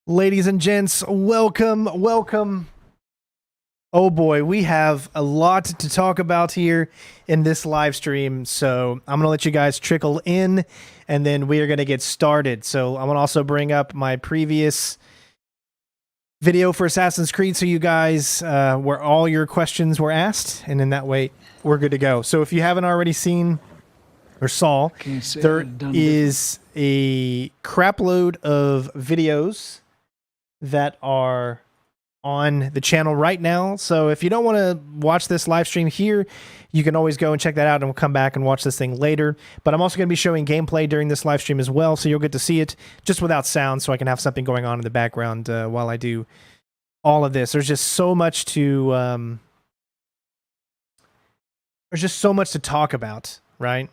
Ladies and gents, welcome. Oh boy, we have a lot to talk about here in this live stream, so I'm going to let you guys trickle in, and then we are going to get started. So I'm going to also bring up my previous video for Assassin's Creed so you guys, where all your questions were asked, and in that way, we're good to go. So if you haven't already seen or saw, there is a crap load of videos that are on the channel right now. So if you don't want to watch this live stream here, you can always go and check that out, and we'll come back and watch this thing later. But I'm also going to be showing gameplay during this live stream as well, so you'll get to see it just without sound, so I can have something going on in the background while I do all of this. There's just so much to talk about, right?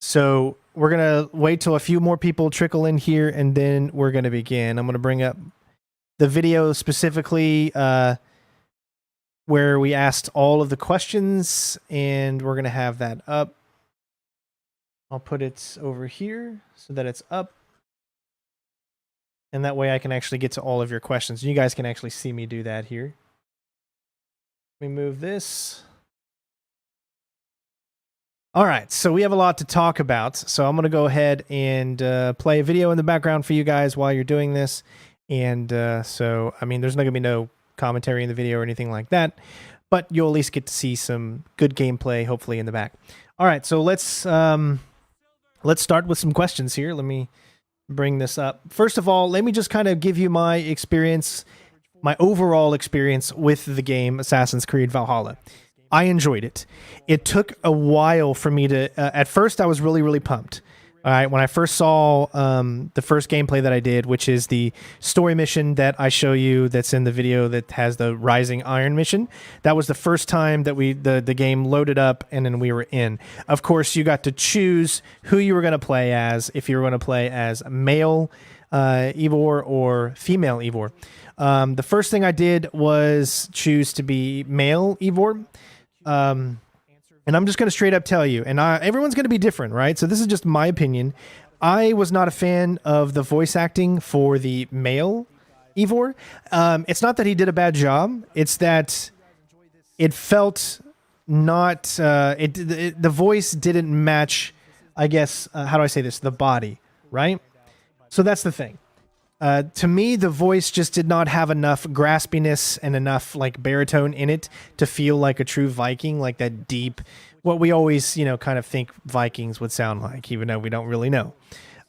So we're going to wait till a few more people trickle in here, and then we're going to begin. I'm going to bring up the video specifically where we asked all of the questions, and we're going to have that up. I'll put it over here so that it's up. And that way I can actually get to all of your questions. You guys can actually see me do that here. Let me move this. All right, so we have a lot to talk about. So I'm going to go ahead and play a video in the background for you guys while you're doing this. And so, I mean, there's not going to be no commentary in the video or anything like that, but you'll at least get to see some good gameplay, hopefully, in the back. All right, so let's start with some questions here. Let me bring this up. First of all, let me just kind of give you my experience, my overall experience with the game Assassin's Creed Valhalla. I enjoyed it. It took a while for me to... at first, I was really pumped. All right, when I first saw the first gameplay that I did, which is the story mission that I show you that's in the video that has the Rising Iron mission, that was the first time that the game loaded up and then we were in. Of course, you got to choose who you were going to play as, if you were going to play as male Ivor or female Ivor. The first thing I did was choose to be male Ivor. And I'm just going to straight up tell you, and everyone's going to be different, right? So this is just my opinion. I was not a fan of the voice acting for the male Ivor. It's not that he did a bad job. It's that it felt not... the voice didn't match, I guess, how do I say this? The body, right? So that's the thing. To me, the voice just did not have enough graspiness and enough like baritone in it to feel like a true Viking, like that deep, what we always, kind of think Vikings would sound like, even though we don't really know.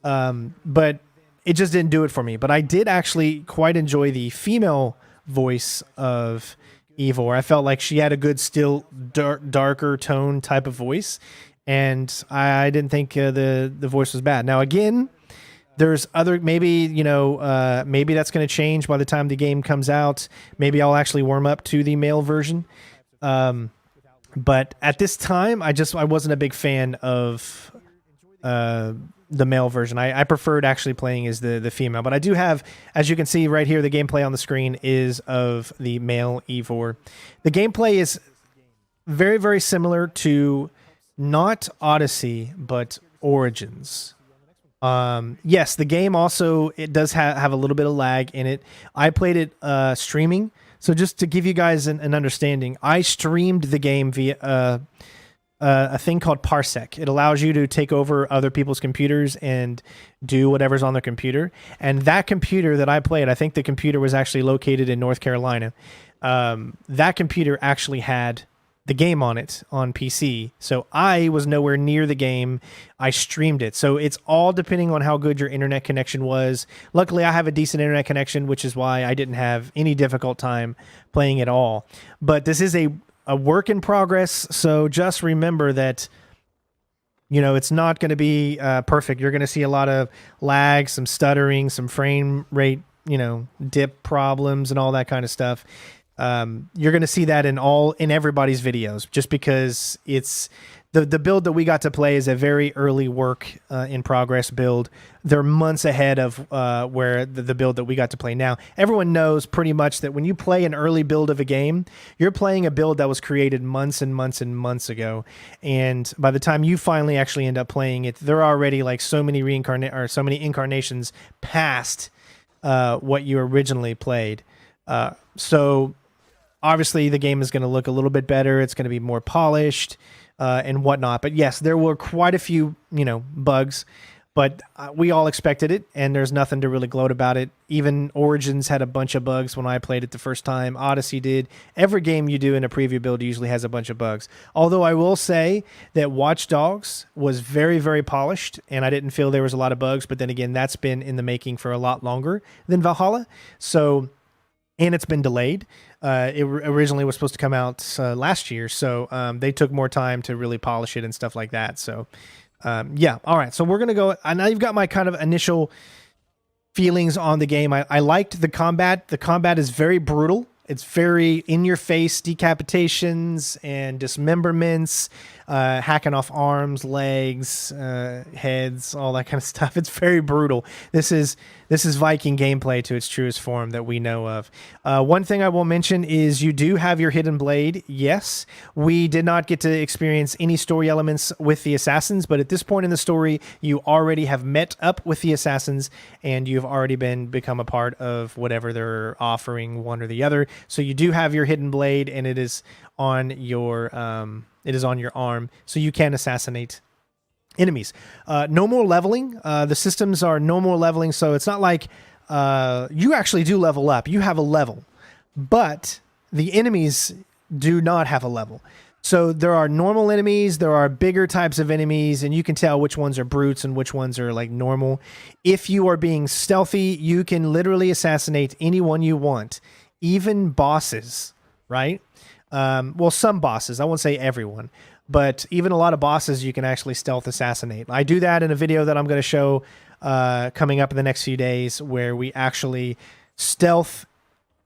But it just didn't do it for me. But I did actually quite enjoy the female voice of Ivor. I felt like she had a good, still darker tone type of voice. And I didn't think the voice was bad. Now, again... There's other, maybe that's going to change by the time the game comes out. Maybe I'll actually warm up to the male version. But at this time, I wasn't a big fan of the male version. I preferred actually playing as the female. But I do have, as you can see right here, the gameplay on the screen is of the male Ivor. The gameplay is very, very similar to not Odyssey, but Origins. Yes, the game also, it does have a little bit of lag in it. I played it streaming. So just to give you guys an understanding, I streamed the game via a thing called Parsec. It allows you to take over other people's computers and do whatever's on their computer. And that computer that I played, I think the computer was actually located in North Carolina. That computer actually had the game on it on PC. So I was nowhere near the game. I streamed it. So it's all depending on how good your internet connection was. Luckily, I have a decent internet connection, which is why I didn't have any difficult time playing at all. But this is a work in progress. So just remember that, it's not going to be perfect. You're going to see a lot of lag, some stuttering, some frame rate, dip problems and all that kind of stuff. You're going to see that in everybody's videos, just because it's the build that we got to play is a very early work in progress build. They're months ahead of where the build that we got to play now. Everyone knows pretty much that when you play an early build of a game, you're playing a build that was created months and months and months ago. And by the time you finally actually end up playing it, there are already like so many so many incarnations past what you originally played. So obviously the game is going to look a little bit better. It's going to be more polished and whatnot. But yes, there were quite a few, bugs, but we all expected it, and there's nothing to really gloat about it. Even Origins had a bunch of bugs when I played it the first time. Odyssey did. Every game you do in a preview build usually has a bunch of bugs. Although I will say that Watch Dogs was very, very polished, and I didn't feel there was a lot of bugs. But then again, that's been in the making for a lot longer than Valhalla. So... and it's been delayed. It originally was supposed to come out last year, so they took more time to really polish it and stuff like that. So, yeah. All right, so we're going to go... now you've got my kind of initial feelings on the game. I liked the combat. The combat is very brutal. It's very in-your-face decapitations and dismemberments, hacking off arms, legs, heads, all that kind of stuff. It's very brutal. This is Viking gameplay to its truest form that we know of. One thing I will mention is you do have your hidden blade. Yes, we did not get to experience any story elements with the assassins, but at this point in the story, you already have met up with the assassins, and you've already become a part of whatever they're offering, one or the other. So you do have your hidden blade, and it is on your arm, so you can assassinate enemies. No more leveling. The systems are no more leveling, so it's not like you actually do level up. You have a level, but the enemies do not have a level. So there are normal enemies, there are bigger types of enemies, and you can tell which ones are brutes and which ones are like normal. If you are being stealthy, you can literally assassinate anyone you want, even bosses, right? Well, some bosses. I won't say everyone, but even a lot of bosses you can actually stealth assassinate. I do that in a video that I'm going to show coming up in the next few days, where we actually stealth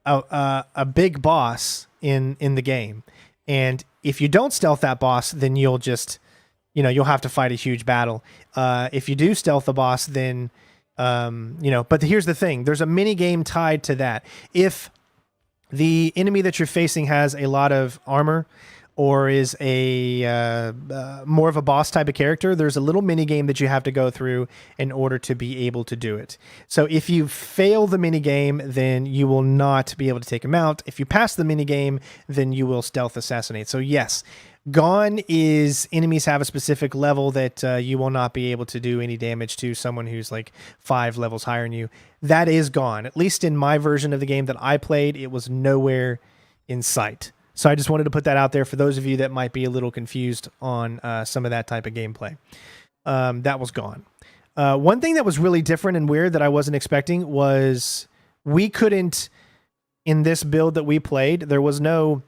a big boss in the game. And if you don't stealth that boss, then you'll just, you'll have to fight a huge battle. If you do stealth the boss, then, but here's the thing. There's a mini game tied to that. If the enemy that you're facing has a lot of armor or is a more of a boss type of character, there's a little mini game that you have to go through in order to be able to do it. So if you fail the mini game, then you will not be able to take him out. If you pass the mini game, then you will stealth assassinate. So yes, gone is enemies have a specific level that you will not be able to do any damage to someone who's like 5 levels higher than you. That is gone. At least in my version of the game that I played, it was nowhere in sight. So I just wanted to put that out there for those of you that might be a little confused on some of that type of gameplay. That was gone. One thing that was really different and weird that I wasn't expecting was we couldn't, in this build that we played, there was no...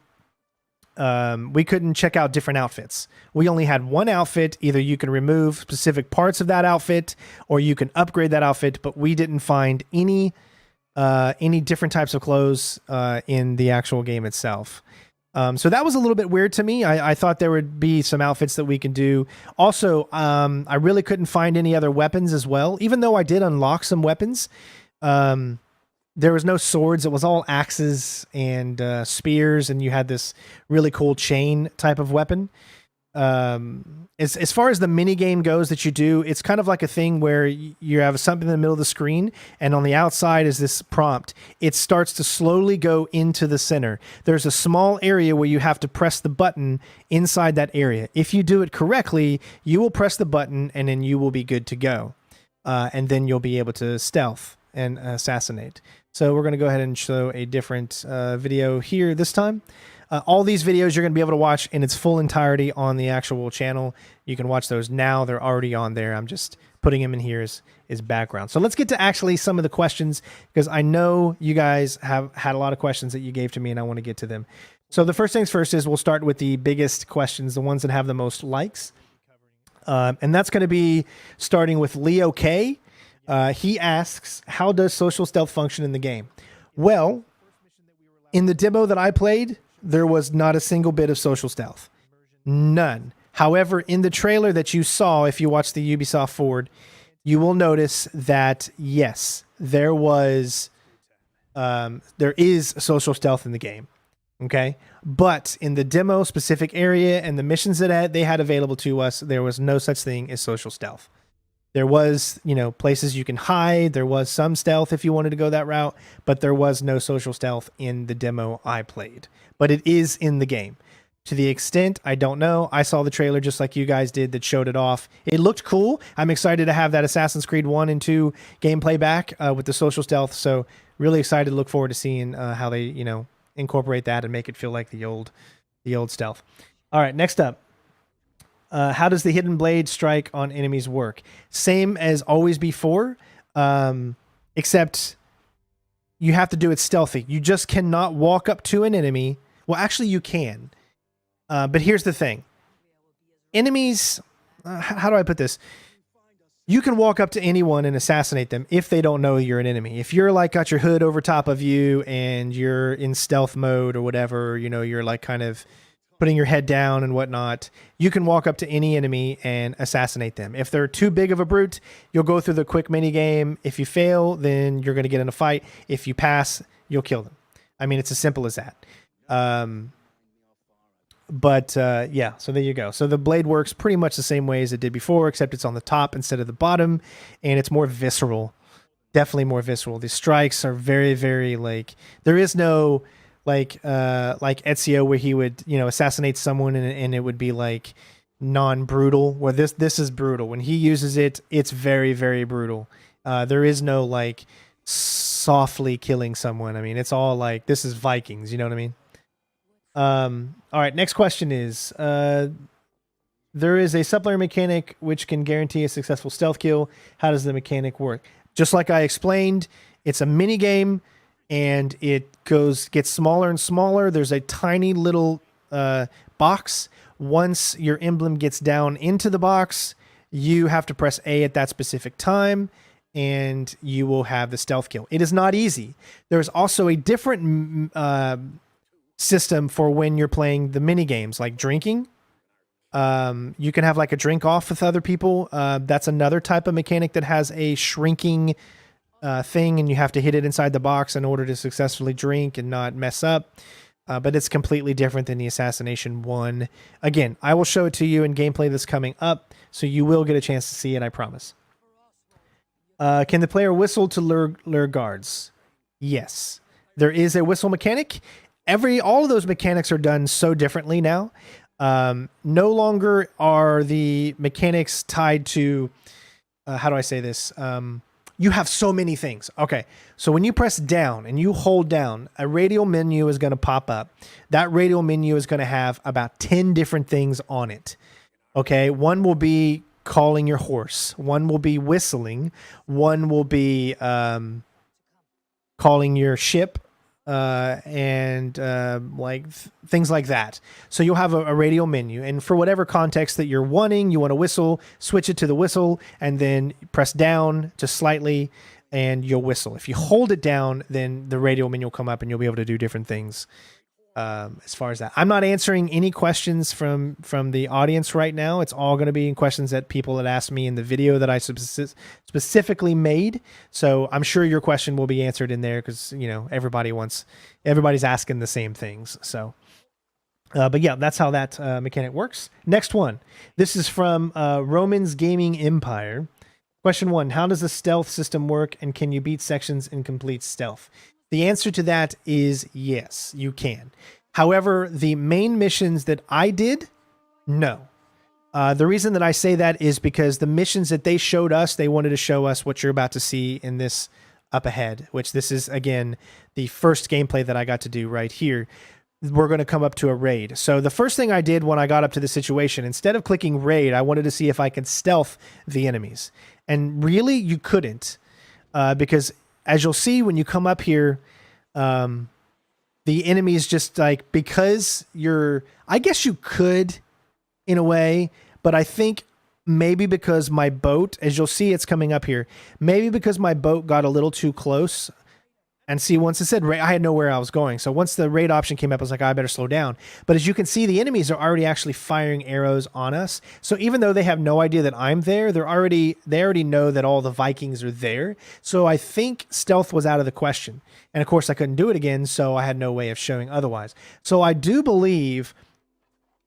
we couldn't check out different outfits. We only had one outfit. Either you can remove specific parts of that outfit or you can upgrade that outfit, but we didn't find any different types of clothes in the actual game itself. So that was a little bit weird to me. I thought there would be some outfits that we can do. Also, I really couldn't find any other weapons as well, even though I did unlock some weapons. There was no swords. It was all axes and spears, and you had this really cool chain type of weapon. As far as the mini game goes that you do, it's kind of like a thing where you have something in the middle of the screen, and on the outside is this prompt. It starts to slowly go into the center. There's a small area where you have to press the button inside that area. If you do it correctly, you will press the button, and then you will be good to go. And then you'll be able to stealth and assassinate. So we're going to go ahead and show a different video here this time. All these videos you're going to be able to watch in its full entirety on the actual channel. You can watch those now. They're already on there. I'm just putting them in here as background. So let's get to actually some of the questions, because I know you guys have had a lot of questions that you gave to me, and I want to get to them. So the first things first is we'll start with the biggest questions, the ones that have the most likes. And that's going to be starting with Leo K. He asks, how does social stealth function in the game? Well, In the demo that I played, there was not a single bit of social stealth. None. However, in the trailer that you saw, if you watch the Ubisoft Forward, you will notice that, yes, there is social stealth in the game. Okay. But in the demo specific area and the missions that they had available to us, there was no such thing as social stealth. There was, places you can hide. There was some stealth if you wanted to go that route, but there was no social stealth in the demo I played. But it is in the game. To the extent, I don't know. I saw the trailer just like you guys did that showed it off. It looked cool. I'm excited to have that Assassin's Creed 1 and 2 gameplay back with the social stealth. So really excited to look forward to seeing how they, incorporate that and make it feel like the old stealth. All right, next up. How does the hidden blade strike on enemies work? Same as always before, except you have to do it stealthy. You just cannot walk up to an enemy. Well, actually you can. But here's the thing. Enemies, how do I put this? You can walk up to anyone and assassinate them if they don't know you're an enemy. If you're like got your hood over top of you and you're in stealth mode or whatever, you're like kind of putting your head down and whatnot, you can walk up to any enemy and assassinate them. If they're too big of a brute, you'll go through the quick mini game. If you fail, then you're going to get in a fight. If you pass, you'll kill them. I mean, it's as simple as that. Yeah, so there you go. So the blade works pretty much the same way as it did before, except it's on the top instead of the bottom, and it's more visceral. Definitely more visceral. The strikes are very, very there is no like Ezio where he would, assassinate someone and it would be like non-brutal, where this is brutal. When he uses it, it's very, very brutal. There is no like softly killing someone. I mean, it's all like, this is Vikings, you know what I mean? All right, next question is, there is a supplementary mechanic which can guarantee a successful stealth kill. How does the mechanic work? Just like I explained, it's a mini game and it gets smaller and smaller. There's a tiny little box. Once your emblem gets down into the box, you have to press A at that specific time and you will have the stealth kill. It is not easy. There's also a different system for when you're playing the mini games, like drinking. You can have like a drink off with other people. That's another type of mechanic that has a shrinking thing, and you have to hit it inside the box in order to successfully drink and not mess up. But it's completely different than the Assassination 1. Again, I will show it to you in gameplay that's coming up, so you will get a chance to see it, I promise. Can the player whistle to lure guards? Yes. There is a whistle mechanic. All of those mechanics are done so differently now. No longer are the mechanics tied to, how do I say this? You have so many things. Okay, so when you press down and you hold down, a radial menu is going to pop up. That radial menu is going to have about 10 different things on it. Okay, one will be calling your horse. One will be whistling. One will be calling your ship. Things like that. So you'll have a radial menu, and for whatever context that you're wanting, you want to whistle, switch it to the whistle, and then press down just slightly, and you'll whistle. If you hold it down, then the radial menu will come up, and you'll be able to do different things. As far as that, I'm not answering any questions from the audience right now. It's all going to be questions that people had asked me in the video that I specifically made. So I'm sure your question will be answered in there because everybody's asking the same things. So, but yeah, that's how that mechanic works. Next one. This is from Roman's Gaming Empire. Question 1: how does the stealth system work, and can you beat sections in complete stealth? The answer to that is yes, you can. However, the main missions that I did, no. The reason that I say that is because the missions that they showed us, they wanted to show us what you're about to see in this up ahead, which this is, again, the first gameplay that I got to do right here. We're going to come up to a raid. So the first thing I did when I got up to the situation, instead of clicking raid, I wanted to see if I could stealth the enemies. And really, you couldn't, because as you'll see when you come up here, the enemies just like, because I guess you could in a way, but I think maybe because my boat, as you'll see, it's coming up here, maybe because my boat got a little too close And see, once it said raid, I had nowhere I was going. So once the raid option came up, I was like, I better slow down. But as you can see, the enemies are already actually firing arrows on us. So even though they have no idea that I'm there, they already know that all the Vikings are there. So I think stealth was out of the question. And of course, I couldn't do it again, so I had no way of showing otherwise. So I do believe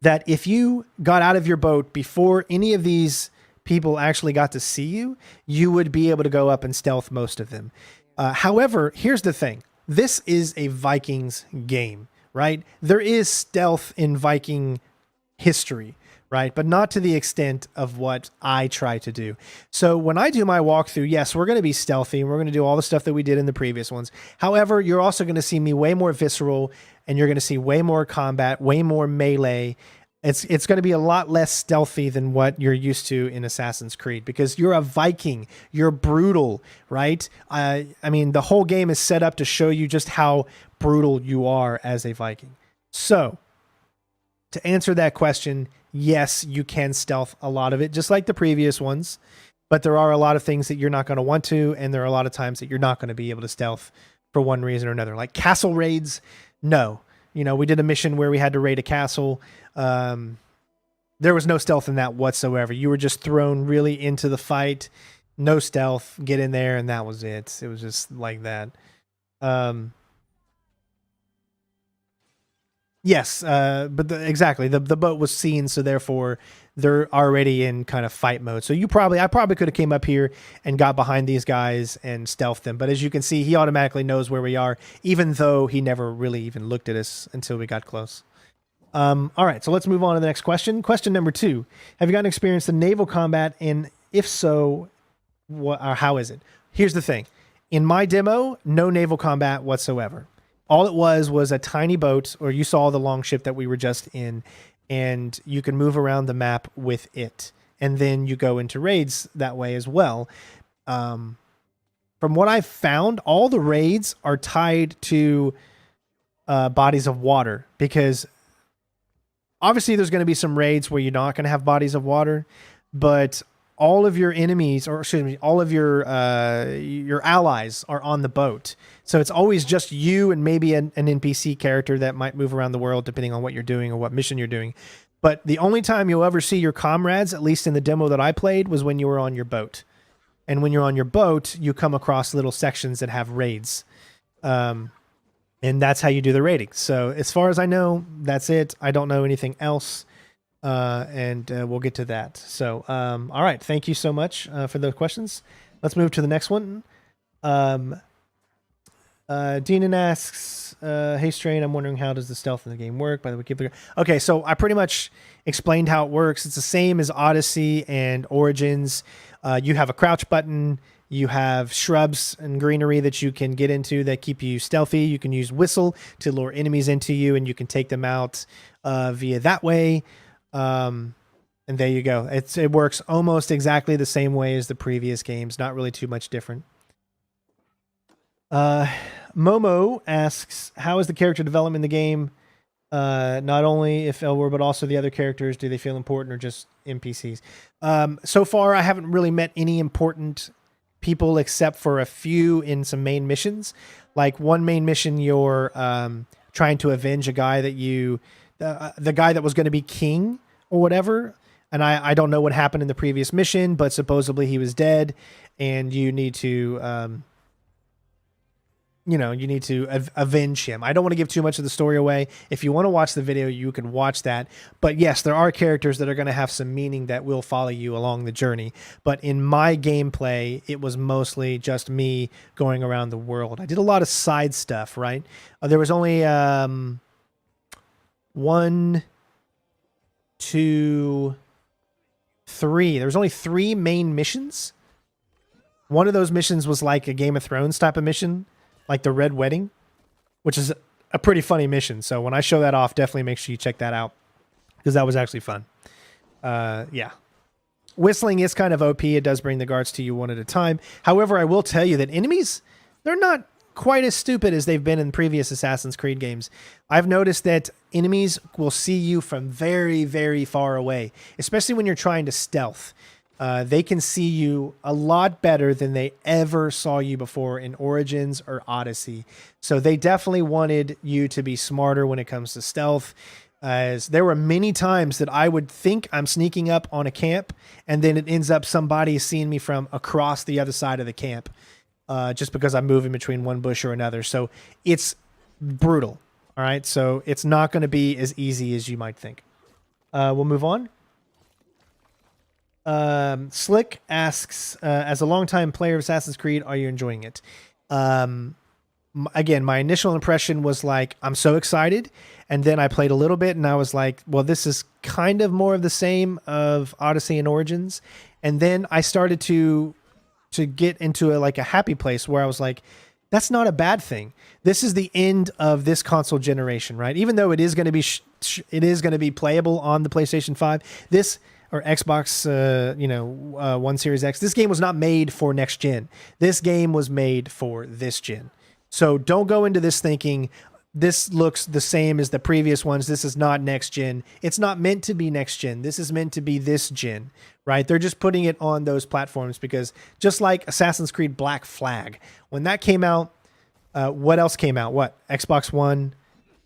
that if you got out of your boat before any of these people actually got to see you, you would be able to go up and stealth most of them. However, here's the thing. This is a Vikings game, right? There is stealth in Viking history, right? But not to the extent of what I try to do. So when I do my walkthrough, yes, we're going to be stealthy and we're going to do all the stuff that we did in the previous ones. However, you're also going to see me way more visceral, and you're going to see way more combat, way more melee. It's going to be a lot less stealthy than what you're used to in Assassin's Creed, because you're a Viking. You're brutal, right? I mean, the whole game is set up to show you just how brutal you are as a Viking. So, to answer that question, yes, you can stealth a lot of it, just like the previous ones. But there are a lot of things that you're not going to want to, and there are a lot of times that you're not going to be able to stealth for one reason or another. Like castle raids, no. You know, we did a mission where we had to raid a castle. There was no stealth in that whatsoever. You were just thrown really into the fight. No stealth. Get in there, and that was it. It was just like that. Yes, but exactly. The boat was seen, so therefore they're already in kind of fight mode. So I probably could have came up here and got behind these guys and stealthed them. But as you can see, he automatically knows where we are, even though he never really even looked at us until we got close. All right, so let's move on to the next question. Question number 2: have you gotten experience in naval combat, and if so, what or how is it? Here's the thing: in my demo, no naval combat whatsoever. All it was a tiny boat, or you saw the longship that we were just in, and you can move around the map with it. And then you go into raids that way as well. From what I've found, all the raids are tied to bodies of water, because obviously there's going to be some raids where you're not going to have bodies of water, but all of your enemies, or excuse me, all of your allies are on the boat. So it's always just you and maybe an NPC character that might move around the world depending on what you're doing or what mission you're doing. But the only time you'll ever see your comrades, at least in the demo that I played, was when you were on your boat. And when you're on your boat, you come across little sections that have raids. And that's how you do the raiding. So as far as I know, that's it. I don't know anything else. And we'll get to that. So, all right. Thank you so much for those questions. Let's move to the next one. Deanan asks, hey Strain, I'm wondering, how does the stealth in the game work? By the way, okay, so I pretty much explained how it works. It's the same as Odyssey and Origins. You have a crouch button. You have shrubs and greenery that you can get into that keep you stealthy. You can use whistle to lure enemies into you, and you can take them out via that way. And there you go. It works almost exactly the same way as the previous games. Not really too much different. Momo asks, how is the character development in the game? Not only if Elwar, but also the other characters. Do they feel important or just NPCs? So far, I haven't really met any important people except for a few in some main missions. Like one main mission, you're trying to avenge a guy that the guy that was going to be king or whatever. And I don't know what happened in the previous mission, but supposedly he was dead, and you need to avenge him. I don't want to give too much of the story away. If you want to watch the video, you can watch that. But yes, there are characters that are going to have some meaning that will follow you along the journey. But in my gameplay, it was mostly just me going around the world. I did a lot of side stuff, right? There was only 1, 2, 3. There was only 3 main missions. One of those missions was like a Game of Thrones type of mission, like the Red Wedding, which is a pretty funny mission. So when I show that off, definitely make sure you check that out, because that was actually fun. Yeah. Whistling is kind of OP. It does bring the guards to you one at a time. However, I will tell you that enemies, they're not quite as stupid as they've been in previous Assassin's Creed games. I've noticed that enemies will see you from very, very far away, especially when you're trying to stealth. they can see you a lot better than they ever saw you before in Origins or Odyssey. So they definitely wanted you to be smarter when it comes to stealth. As there were many times that I would think I'm sneaking up on a camp, and then it ends up somebody seeing me from across the other side of the camp, just because I'm moving between one bush or another. So it's brutal. All right. So it's not going to be as easy as you might think. We'll move on. Slick asks, as a longtime player of Assassin's Creed, are you enjoying it? Again, my initial impression was like, I'm so excited. And then I played a little bit and I was like, well, this is kind of more of the same of Odyssey and Origins. And then I started to get into a happy place where I was like, that's not a bad thing. This is the end of this console generation, right? Even though it is going to be, it is going to be playable on the PlayStation 5, this, or Xbox, One Series X. This game was not made for next gen. This game was made for this gen. So don't go into this thinking this looks the same as the previous ones. This is not next gen. It's not meant to be next gen. This is meant to be this gen, right? They're just putting it on those platforms because just like Assassin's Creed Black Flag, when that came out, what else came out? What? Xbox One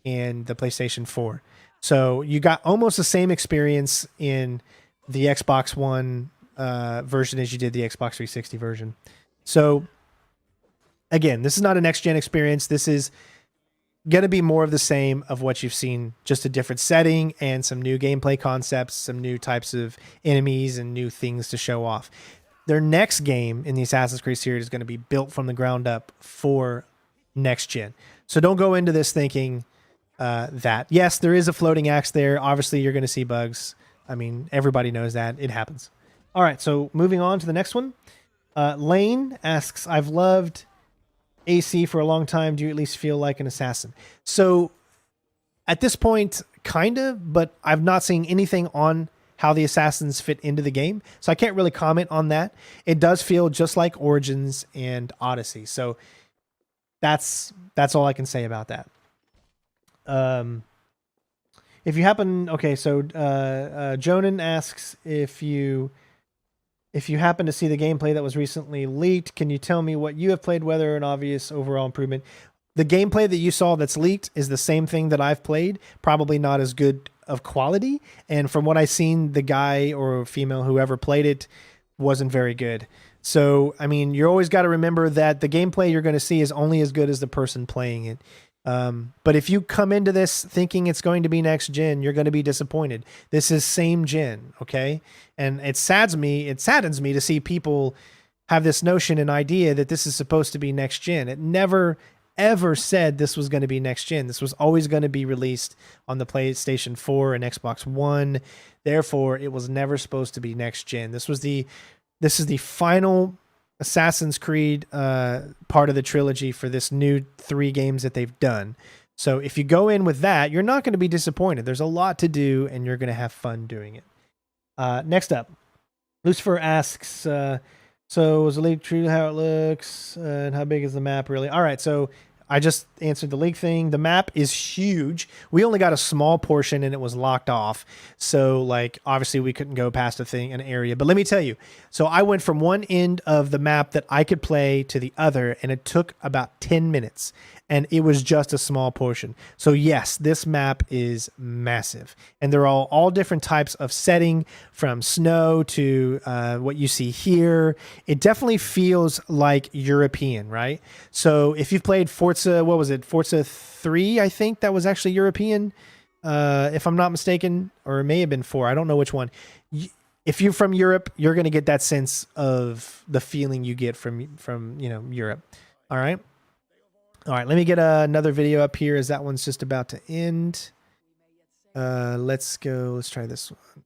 and the PlayStation 4. So you got almost the same experience in the Xbox One version as you did the Xbox 360 version. So again, this is not a next-gen experience. This is going to be more of the same of what you've seen, just a different setting and some new gameplay concepts, some new types of enemies and new things to show off. Their next game in the Assassin's Creed series is going to be built from the ground up for next-gen. So don't go into this thinking that, yes, there is a floating axe there. Obviously, you're going to see bugs. I mean, everybody knows that. It happens. All right, so moving on to the next one. Lane asks, I've loved AC for a long time. Do you at least feel like an assassin? So at this point, kind of, but I've not seen anything on how the assassins fit into the game. So I can't really comment on that. It does feel just like Origins and Odyssey. So that's all I can say about that. If you happen, okay, so Jonan asks if you happen to see the gameplay that was recently leaked, can you tell me what you have played, whether an obvious overall improvement? The gameplay that you saw that's leaked is the same thing that I've played, probably not as good of quality. And from what I've seen, the guy or female, whoever played it, wasn't very good. So, I mean, you always got to remember that the gameplay you're going to see is only as good as the person playing it. But if you come into this thinking it's going to be next gen, you're going to be disappointed. This is same gen, okay? And it saddens me to see people have this notion and idea that this is supposed to be next gen. It never, ever said this was going to be next gen. This was always going to be released on the PlayStation 4 and Xbox One. Therefore, it was never supposed to be next gen. This is the final Assassin's Creed part of the trilogy for this new 3 games that they've done. So if you go in with that, you're not going to be disappointed. There's a lot to do and you're going to have fun doing it. Next up, Lucifer asks, so is the leak true how it looks and how big is the map really? All right, so I just answered the leak thing. The map is huge. We only got a small portion and it was locked off. So like, obviously we couldn't go past an area, but let me tell you. So I went from one end of the map that I could play to the other and it took about 10 minutes and it was just a small portion. So yes, this map is massive and they're all different types of setting from snow to what you see here. It definitely feels like European, right? So if you've played Forza, what was it? Forza 3, I think that was actually European, if I'm not mistaken, or it may have been 4. I don't know which one. If you're from Europe, you're going to get that sense of the feeling you get from Europe. All right. All right, let me get another video up here as that one's just about to end. Let's go. Let's try this one.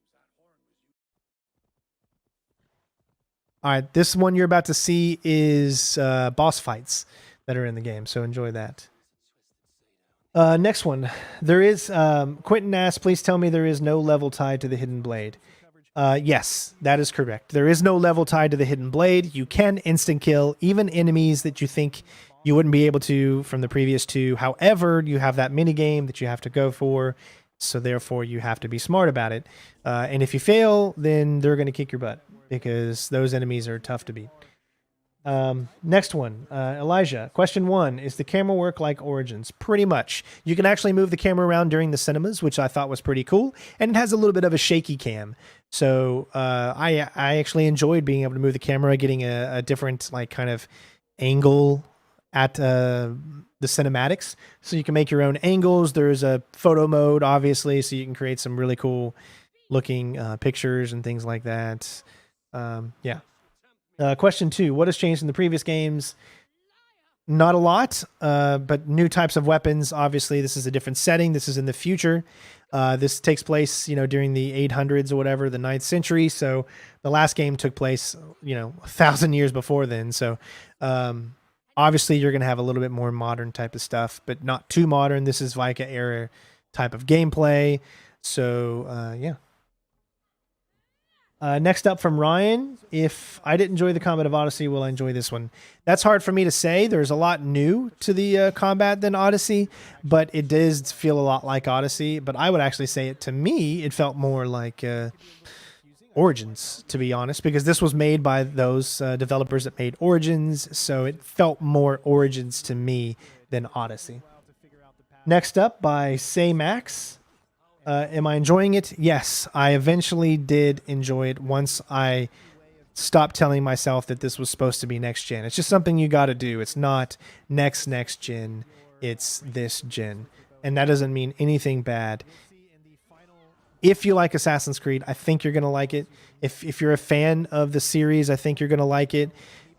All right, this one you're about to see is boss fights that are in the game, so enjoy that. Next one. There is, Quentin asks, please tell me there is no level tied to the hidden blade. Yes, that is correct. There is no level tied to the hidden blade. You can instant kill even enemies that you think you wouldn't be able to from the previous 2. However, you have that mini game that you have to go for. So therefore, you have to be smart about it. And if you fail, then they're going to kick your butt because those enemies are tough to beat. Next one, Elijah. Question 1, is the camera work like Origins? Pretty much. You can actually move the camera around during the cinemas, which I thought was pretty cool. And it has a little bit of a shaky cam. So I actually enjoyed being able to move the camera, getting a different like kind of angle at the cinematics. So you can make your own angles. There's a photo mode, obviously, so you can create some really cool looking pictures and things like that. Yeah. Question 2, what has changed in the previous games? Not a lot, but new types of weapons. Obviously, this is a different setting. This is in the future. This takes place, during the 800s or whatever, the 9th century. So the last game took place, 1,000 years before then. So obviously, you're going to have a little bit more modern type of stuff, but not too modern. This is Vika era type of gameplay. So yeah. Next up from Ryan, if I didn't enjoy the combat of Odyssey, will I enjoy this one? That's hard for me to say. There's a lot new to the combat than Odyssey, but it does feel a lot like Odyssey. But I would actually say to me, it felt more like Origins, to be honest, because this was made by those developers that made Origins, so it felt more Origins to me than Odyssey. Next up by Say Max. Am I enjoying it? Yes, I eventually did enjoy it once I stopped telling myself that this was supposed to be next gen. It's just something you got to do. It's not next gen. It's this gen. And that doesn't mean anything bad. If you like Assassin's Creed, I think you're going to like it. If you're a fan of the series, I think you're going to like it.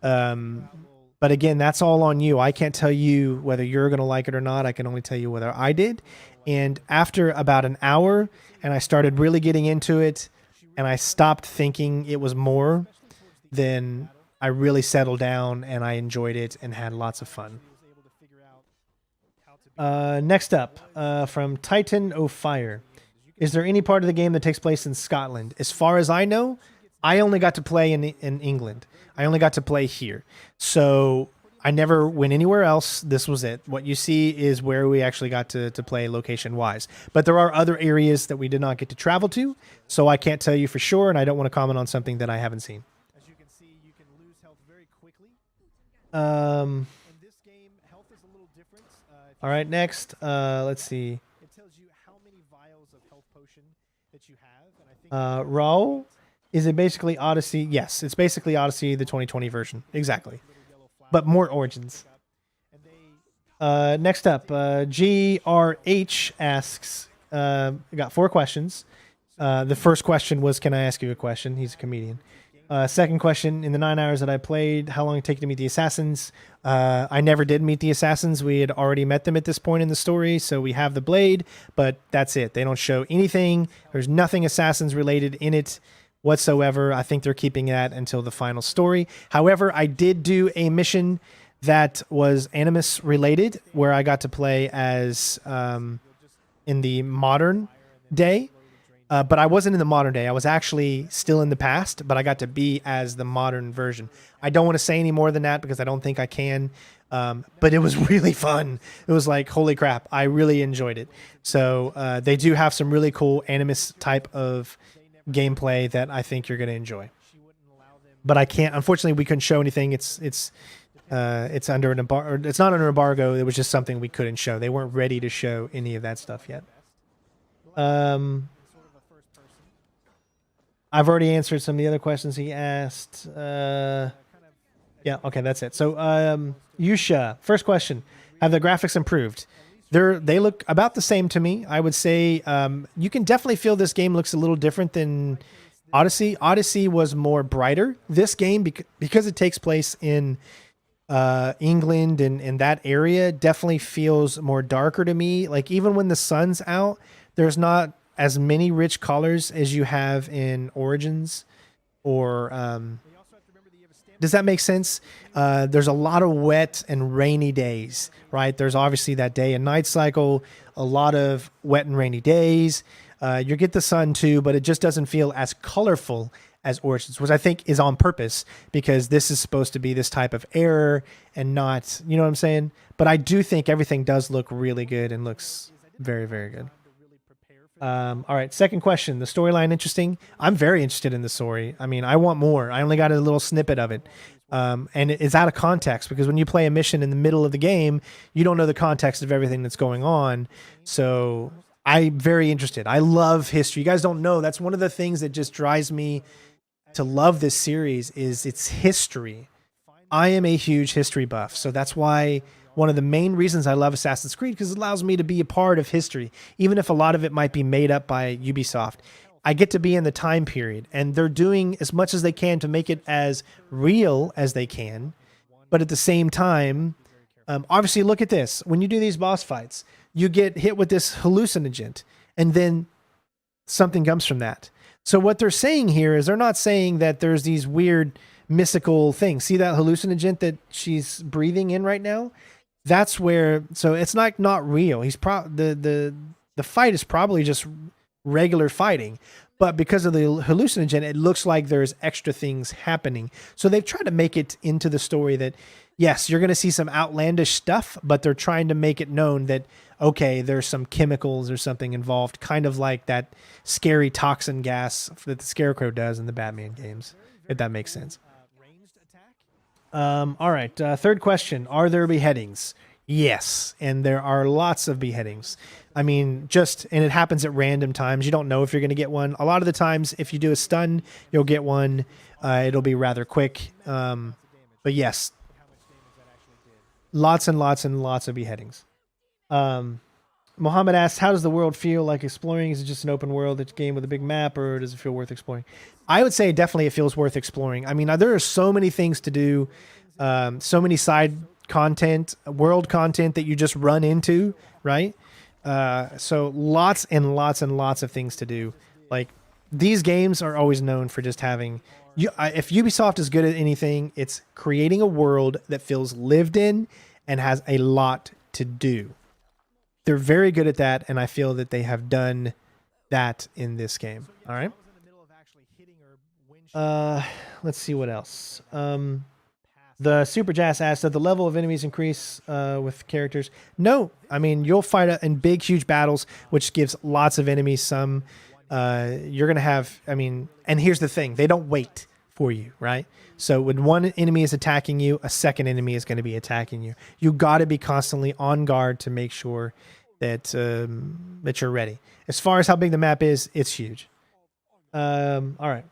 But again, that's all on you. I can't tell you whether you're going to like it or not. I can only tell you whether I did. And after about an hour, and I started really getting into it, and I stopped thinking it was more, then I really settled down, and I enjoyed it and had lots of fun. Next up, from Titan O Fire. Is there any part of the game that takes place in Scotland? As far as I know, I only got to play in England. I only got to play here. So I never went anywhere else. This was it. What you see is where we actually got to play location-wise. But there are other areas that we did not get to travel to, so I can't tell you for sure, and I don't want to comment on something that I haven't seen. As you can see, you can lose health very quickly. In this game, health is a little different. All right, next, let's see. It tells you how many vials of health potion that you have. And I think Raul, is it basically Odyssey? Yes, it's basically Odyssey, the 2020 version. Exactly. But more Origins. Next up, GRH asks, got 4 questions. The first question was, can I ask you a question? He's a comedian. Second question, in the 9 hours that I played, how long did it take to meet the assassins? I never did meet the assassins. We had already met them at this point in the story, so we have the blade, but that's it. They don't show anything. There's nothing assassins related in it whatsoever. I think they're keeping that until the final story. However, I did do a mission that was Animus related, where I got to play as in the modern day. But I wasn't in the modern day. I was actually still in the past, but I got to be as the modern version. I don't want to say any more than that because I don't think I can. But it was really fun. It was like, holy crap, I really enjoyed it. So they do have some really cool Animus type of gameplay that I think you're going to enjoy. But I can't, unfortunately, we couldn't show anything. It's under an embargo. It's not under embargo. It was just something we couldn't show. They weren't ready to show any of that stuff yet. I've already answered some of the other questions he asked. Yeah, okay, that's it. So, Yusha, first question. Have the graphics improved? They look about the same to me. I would say you can definitely feel this game looks a little different than Odyssey. Odyssey was more brighter. This game, because it takes place in England and that area, definitely feels more darker to me. Like even when the sun's out, there's not as many rich colors as you have in Origins or... does that make sense? There's a lot of wet and rainy days, right? There's obviously that day and night cycle, a lot of wet and rainy days. You get the sun too, but it just doesn't feel as colorful as Origins, which I think is on purpose because this is supposed to be this type of error and not, you know what I'm saying? But I do think everything does look really good and looks very, very good. All right, second question. The storyline interesting? I'm very interested in the story. I mean, I want more. I only got a little snippet of it. And it's out of context because when you play a mission in the middle of the game, you don't know the context of everything that's going on. So I'm very interested. I love history. You guys don't know. That's one of the things that just drives me to love this series is its history. I am a huge history buff. So that's why one of the main reasons I love Assassin's Creed, because it allows me to be a part of history, even if a lot of it might be made up by Ubisoft. I get to be in the time period, and they're doing as much as they can to make it as real as they can. But at the same time, obviously, look at this. When you do these boss fights, you get hit with this hallucinogen, and then something comes from that. So what they're saying here is they're not saying that there's these weird mystical things. See that hallucinogen that she's breathing in right now? That's where, so it's not real. The fight is probably just regular fighting, but because of the hallucinogen, it looks like there's extra things happening. So they've tried to make it into the story that yes, you're going to see some outlandish stuff, but they're trying to make it known that okay, there's some chemicals or something involved, kind of like that scary toxin gas that the Scarecrow does in the Batman games, if that makes sense. All right, third question. Are there beheadings? Yes, and there are lots of beheadings. I mean, and it happens at random times. You don't know if you're going to get one. A lot of the times, if you do a stun, you'll get one. It'll be rather quick. But yes, lots and lots and lots of beheadings. Mohammed asks, how does the world feel like exploring? Is it just an open world, it's a game with a big map, or does it feel worth exploring? I would say definitely it feels worth exploring. I mean, there are so many things to do, so many side content, world content that you just run into, right? So lots and lots and lots of things to do. Like, these games are always known for just having... if Ubisoft is good at anything, it's creating a world that feels lived in and has a lot to do. They're very good at that, and I feel that they have done that in this game. All right. Let's see what else. The Super Jazz asked, that the level of enemies increase with characters? No. I mean, you'll fight in big, huge battles, which gives lots of enemies some. You're going to have, I mean, and here's the thing. They don't wait for you, right? So when one enemy is attacking you, a second enemy is going to be attacking you. You got to be constantly on guard to make sure that that you're ready. As far as how big the map is, it's huge. All right.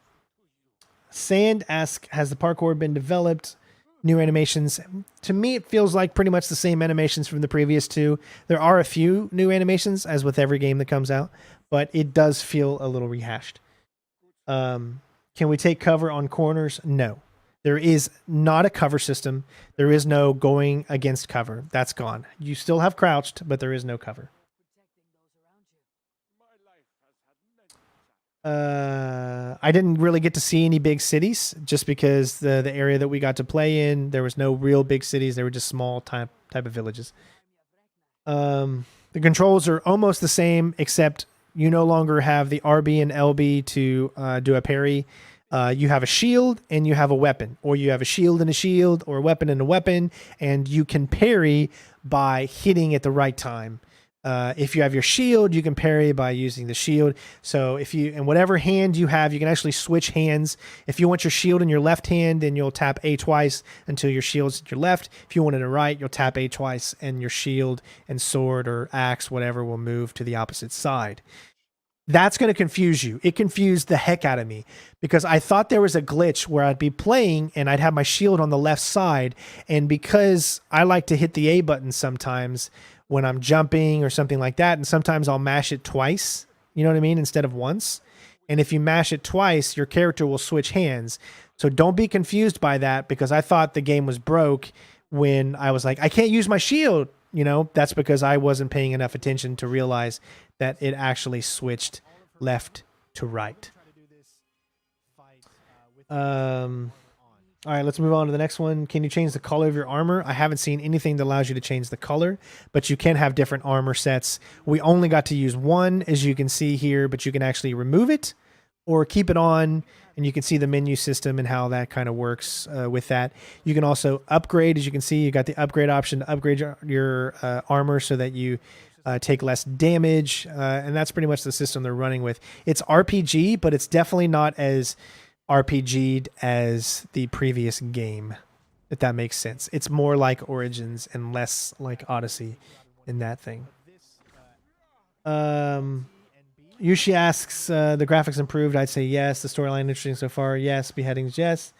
Sand asks, has the parkour been developed? New animations? To me, it feels like pretty much the same animations from the previous two. There are a few new animations, as with every game that comes out, but it does feel a little rehashed. Can we take cover on corners? No. There is not a cover system. There is no going against cover. That's gone. You still have crouched, but there is no cover. I didn't really get to see any big cities just because the area that we got to play in, there was no real big cities. They were just small type of villages. The controls are almost the same, except you no longer have the RB and LB to do a parry. You have a shield and you have a weapon, or you have a shield and a shield, or a weapon and a weapon, and you can parry by hitting at the right time. If you have your shield, you can parry by using the shield. So if you, in whatever hand you have, you can actually switch hands. If you want your shield in your left hand, then you'll tap A twice until your shield's at your left. If you want it in the right, you'll tap A twice and your shield and sword or axe, whatever, will move to the opposite side. That's going to confuse you. It confused the heck out of me because I thought there was a glitch where I'd be playing and I'd have my shield on the left side. And because I like to hit the A button sometimes when I'm jumping or something like that, and sometimes I'll mash it twice, you know what I mean, instead of once. And if you mash it twice, your character will switch hands. So don't be confused by that, because I thought the game was broke when I was like, I can't use my shield. You know, that's because I wasn't paying enough attention to realize that it actually switched left to right. All right, let's move on to the next one. Can you change the color of your armor? I haven't seen anything that allows you to change the color, but you can have different armor sets. We only got to use one, as you can see here, but you can actually remove it or keep it on, and you can see the menu system and how that kind of works with that. You can also upgrade. As you can see, you got the upgrade option to upgrade your armor so that you take less damage, and that's pretty much the system they're running with. It's RPG, but it's definitely not as RPG'd as the previous game, if that makes sense. It's more like Origins and less like Odyssey in that thing. Yushi asks, the graphics improved. I'd say yes. The storyline interesting so far. Yes. Beheadings, yes.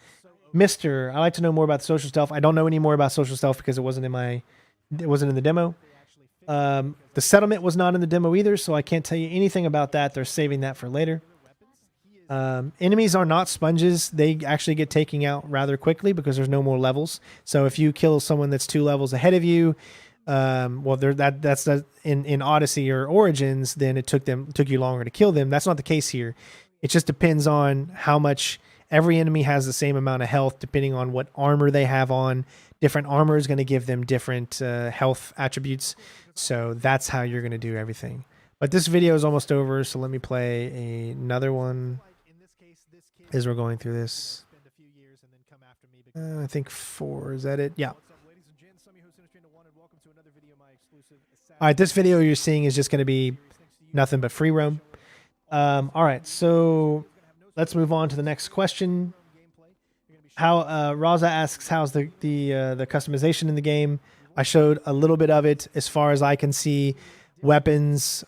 Mister, I'd like to know more about the social stealth. I don't know any more about social stealth because it wasn't in the demo. The settlement was not in the demo either, so I can't tell you anything about that. They're saving that for later. Enemies are not sponges. They actually get taken out rather quickly because there's no more levels. So if you kill someone that's 2 levels ahead of you, well, that's in Odyssey or Origins, then it took you longer to kill them. That's not the case here. It just depends on how much. Every enemy has the same amount of health depending on what armor they have on. Different armor is going to give them different health attributes. So that's how you're going to do everything. But this video is almost over, so let me play another one as we're going through this. I think 4. Is that it? Yeah. All right, this video you're seeing is just going to be nothing but free roam. All right, so let's move on to the next question. How Raza asks, how's the customization in the game? I showed a little bit of it as far as I can see. Weapons,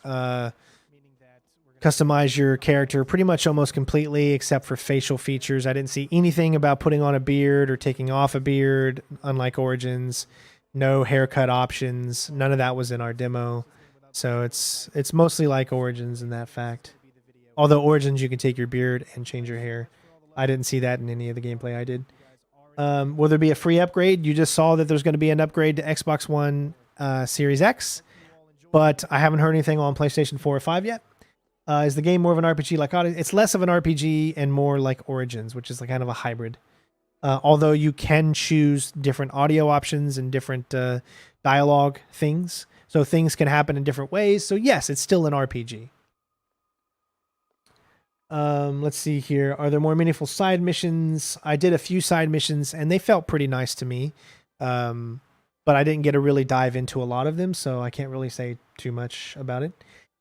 customize your character pretty much almost completely except for facial features. I didn't see anything about putting on a beard or taking off a beard, unlike Origins. No haircut options. None of that was in our demo. So it's mostly like Origins in that fact. Although Origins, you can take your beard and change your hair. I didn't see that in any of the gameplay I did. Will there be a free upgrade? You just saw that there's going to be an upgrade to Xbox One Series X, but I haven't heard anything on PlayStation 4 or 5 yet. Is the game more of an RPG like Odyssey? It's less of an RPG and more like Origins, which is like kind of a hybrid. Although you can choose different audio options and different dialogue things. So things can happen in different ways. So yes, it's still an RPG. Let's see here. Are there more meaningful side missions? I did a few side missions and they felt pretty nice to me. But I didn't get to really dive into a lot of them, so I can't really say too much about it.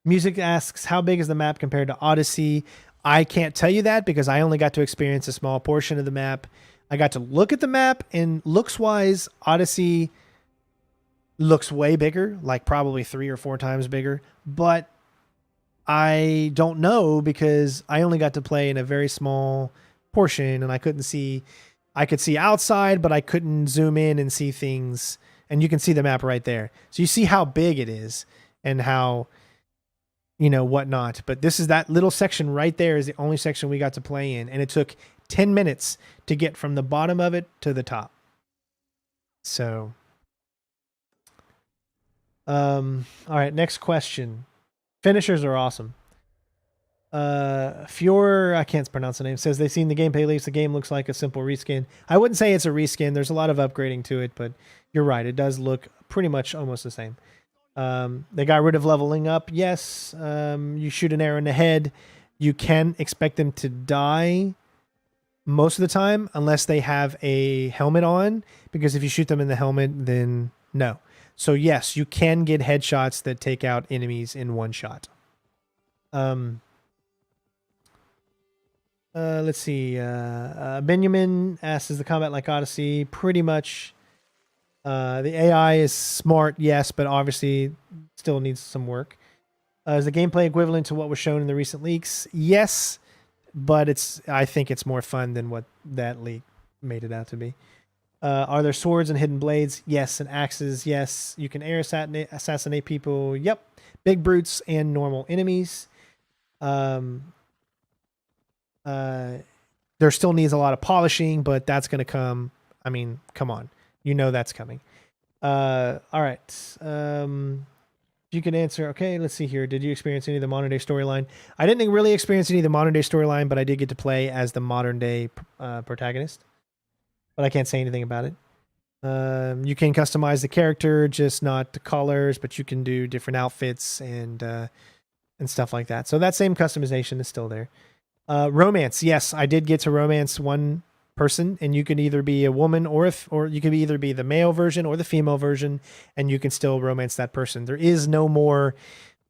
Music asks, how big is the map compared to Odyssey? I can't tell you that because I only got to experience a small portion of the map. I got to look at the map, and looks-wise, Odyssey looks way bigger, like probably 3 or 4 times bigger. But I don't know because I only got to play in a very small portion, and I couldn't see. I could see outside, but I couldn't zoom in and see things. And you can see the map right there. So you see how big it is and how, whatnot. But this is that little section right there is the only section we got to play in. And it took 10 minutes to get from the bottom of it to the top. So, all right, next question. Finishers are awesome. Fior, I can't pronounce the name, says they've seen the gameplay leaks. The game looks like a simple reskin. I wouldn't say it's a reskin. There's a lot of upgrading to it, but you're right. It does look pretty much almost the same. They got rid of leveling up. Yes. You shoot an arrow in the head. You can expect them to die most of the time unless they have a helmet on, because if you shoot them in the helmet, then no. So yes, you can get headshots that take out enemies in one shot. Let's see. Benjamin asks, is the combat like Odyssey? Pretty much. The AI is smart, yes, but obviously still needs some work. Is the gameplay equivalent to what was shown in the recent leaks? Yes, but I think it's more fun than what that leak made it out to be. Are there swords and hidden blades? Yes, and axes? Yes. You can air assassinate people? Yep. Big brutes and normal enemies. There still needs a lot of polishing, but that's going to come. I mean, come on. That's coming. All right. You can answer. Okay, let's see here. Did you experience any of the modern day storyline? I didn't really experience any of the modern day storyline, but I did get to play as the modern day protagonist. But I can't say anything about it. You can customize the character, just not the colors, but you can do different outfits and stuff like that. So that same customization is still there. Romance. Yes, I did get to romance one person, and you can either be a woman or you can either be the male version or the female version, and you can still romance that person. There is no more,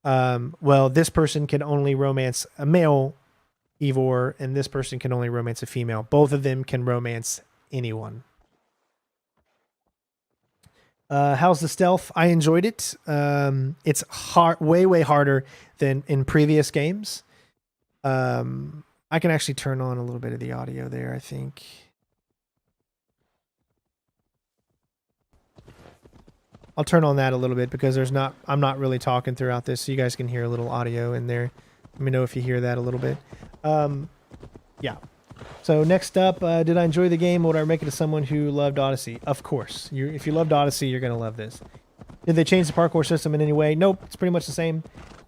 well, this person can only romance a male Eivor, and this person can only romance a female. Both of them can romance anyone. How's the stealth? I enjoyed it. It's hard, way harder than in previous games. I can actually turn on a little bit of the audio there, I think. I'll turn on that a little bit because I'm not really talking throughout this, so you guys can hear a little audio in there. Let me know if you hear that a little bit. Yeah. So next up, did I enjoy the game? Would I recommend it to someone who loved Odyssey? Of course. If you loved Odyssey, you're going to love this. Did they change the parkour system in any way? Nope. It's pretty much the same.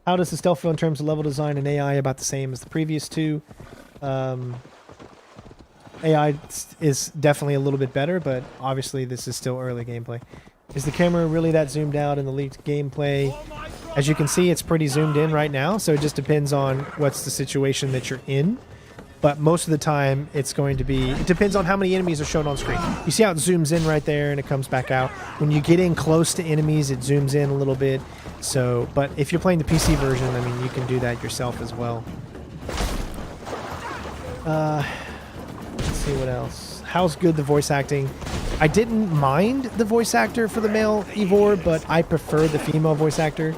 How does the stealth feel in terms of level design and AI? About the same as the previous two. AI is definitely a little bit better, but obviously this is still early gameplay. Is the camera really that zoomed out in the leaked gameplay? As you can see, it's pretty zoomed in right now, so it just depends on what's the situation that you're in. But most of the time, it's going to be... It depends on how many enemies are shown on screen. You see how it zooms in right there and it comes back out. When you get in close to enemies, it zooms in a little bit. So, but if you're playing the PC version, I mean, you can do that yourself as well. Let's see what else. How's good the voice acting? I didn't mind the voice actor for the male Eivor, but I prefer the female voice actor.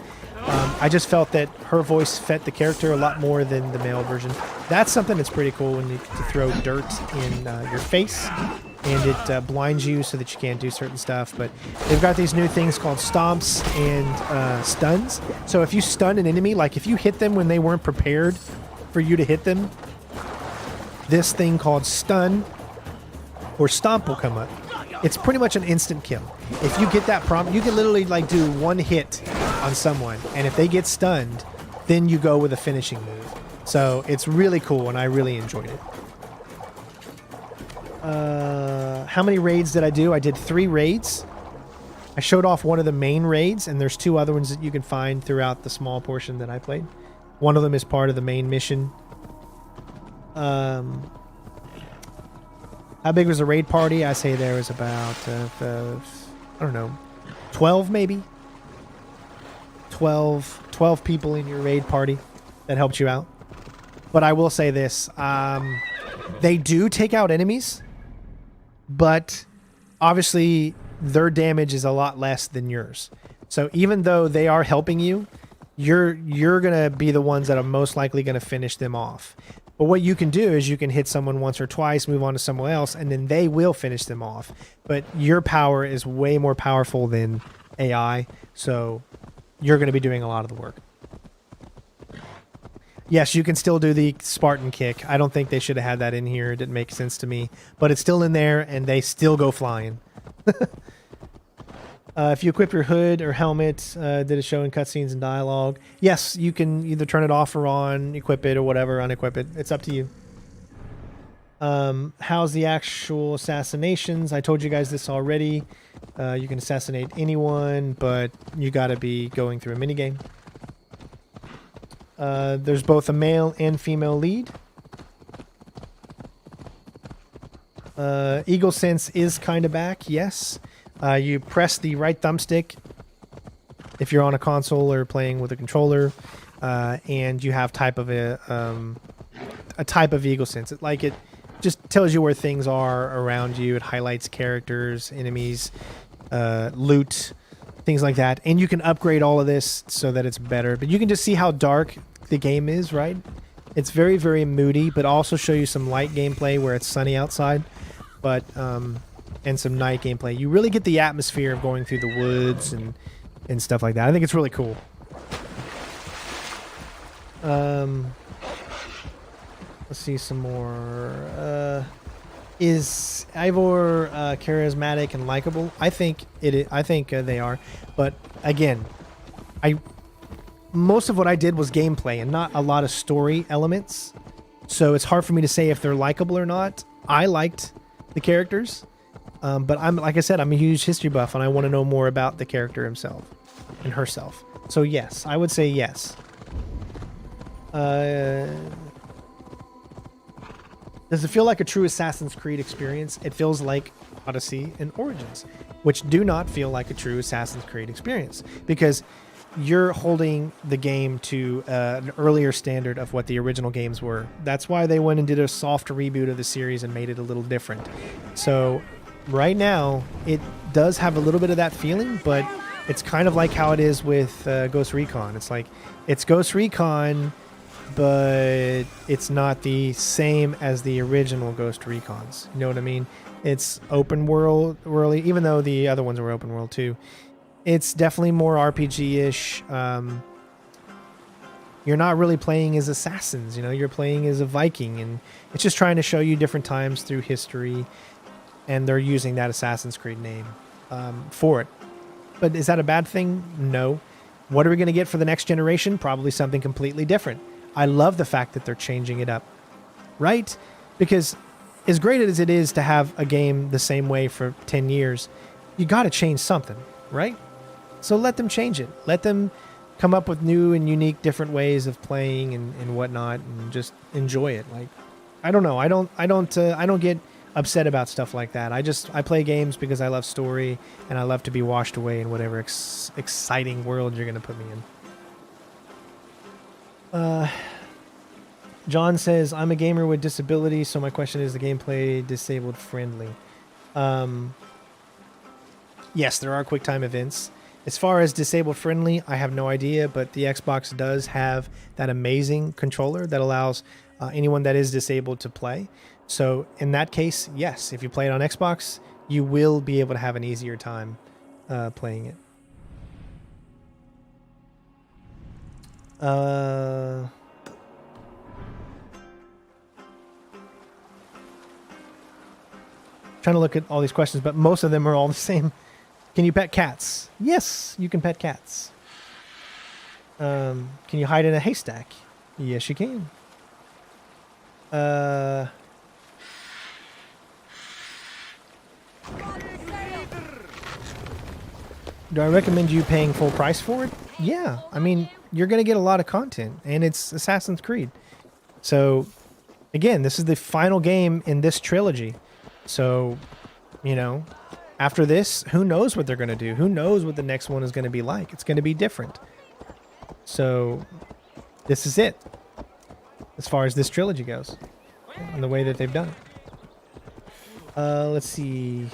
I just felt that her voice fit the character a lot more than the male version. That's something that's pretty cool when you throw dirt in your face and it blinds you so that you can't do certain stuff. But they've got these new things called stomps and stuns. So if you stun an enemy, like if you hit them when they weren't prepared for you to hit them, this thing called stun or stomp will come up. It's pretty much an instant kill. If you get that prompt, you can literally like do one hit on someone, and if they get stunned, then you go with a finishing move. So it's really cool, and I really enjoyed it. How many raids did I do? I did 3 raids. I showed off one of the main raids, and there's 2 other ones that you can find throughout the small portion that I played. One of them is part of the main mission. How big was the raid party? I say there was about, I don't know, 12 maybe? 12 people in your raid party that helped you out. But I will say this, they do take out enemies, but obviously their damage is a lot less than yours. So even though they are helping you, you're going to be the ones that are most likely going to finish them off. But what you can do is you can hit someone once or twice, move on to someone else, and then they will finish them off. But your power is way more powerful than AI, so you're going to be doing a lot of the work. Yes, you can still do the Spartan kick. I don't think they should have had that in here. It didn't make sense to me. But it's still in there, and they still go flying. If you equip your hood or helmet, did it show in cutscenes and dialogue? Yes, you can either turn it off or on, equip it or whatever, unequip it. It's up to you. How's the actual assassinations? I told you guys this already. You can assassinate anyone, but you got to be going through a minigame. There's both a male and female lead. Eagle Sense is kind of back, yes. You press the right thumbstick if you're on a console or playing with a controller, and you have type of a type of Eagle Sense. It just tells you where things are around you. It highlights characters, enemies, loot, things like that. And you can upgrade all of this so that it's better. But you can just see how dark the game is, right? It's very, very moody, but also show you some light gameplay where it's sunny outside. But and some night gameplay. You really get the atmosphere of going through the woods and stuff like that. I think it's really cool. Let's see some more. Is Eivor charismatic and likable? I think they are. But again, most of what I did was gameplay and not a lot of story elements. So it's hard for me to say if they're likable or not. I liked the characters. But like I said, I'm a huge history buff and I want to know more about the character himself and herself. So yes, I would say yes. Does it feel like a true Assassin's Creed experience? It feels like Odyssey and Origins, which do not feel like a true Assassin's Creed experience because you're holding the game to an earlier standard of what the original games were. That's why they went and did a soft reboot of the series and made it a little different. So right now, it does have a little bit of that feeling, but it's kind of like how it is with Ghost Recon. It's like, it's Ghost Recon, but it's not the same as the original Ghost Recons. You know what I mean? It's open world, really, even though the other ones were open world too. It's definitely more RPG-ish. You're not really playing as assassins, you know, you're playing as a Viking, and it's just trying to show you different times through history, and they're using that Assassin's Creed name for it. But is that a bad thing? No. What are we going to get for the next generation? Probably something completely different. I love the fact that they're changing it up, right? Because as great as it is to have a game the same way for 10 years, you got to change something, right? So let them change it. Let them come up with new and unique different ways of playing and whatnot, and just enjoy it. Like, I don't know. I don't get upset about stuff like that. I play games because I love story and I love to be washed away in whatever exciting world you're going to put me in. John says, I'm a gamer with disabilities, so my question is, the gameplay disabled friendly? Yes, there are quick time events. As far as disabled friendly, I have no idea, but the Xbox does have that amazing controller that allows anyone that is disabled to play. So in that case, yes, if you play it on Xbox, you will be able to have an easier time playing it. Trying to look at all these questions, but most of them are all the same. Can you pet cats? Yes, you can pet cats. Can you hide in a haystack? Yes, you can. Do I recommend you paying full price for it? Yeah, I mean, you're going to get a lot of content, and it's Assassin's Creed. So, again, this is the final game in this trilogy. So, you know, after this, who knows what they're going to do? Who knows what the next one is going to be like? It's going to be different. So, this is it, as far as this trilogy goes, and the way that they've done it. Let's see.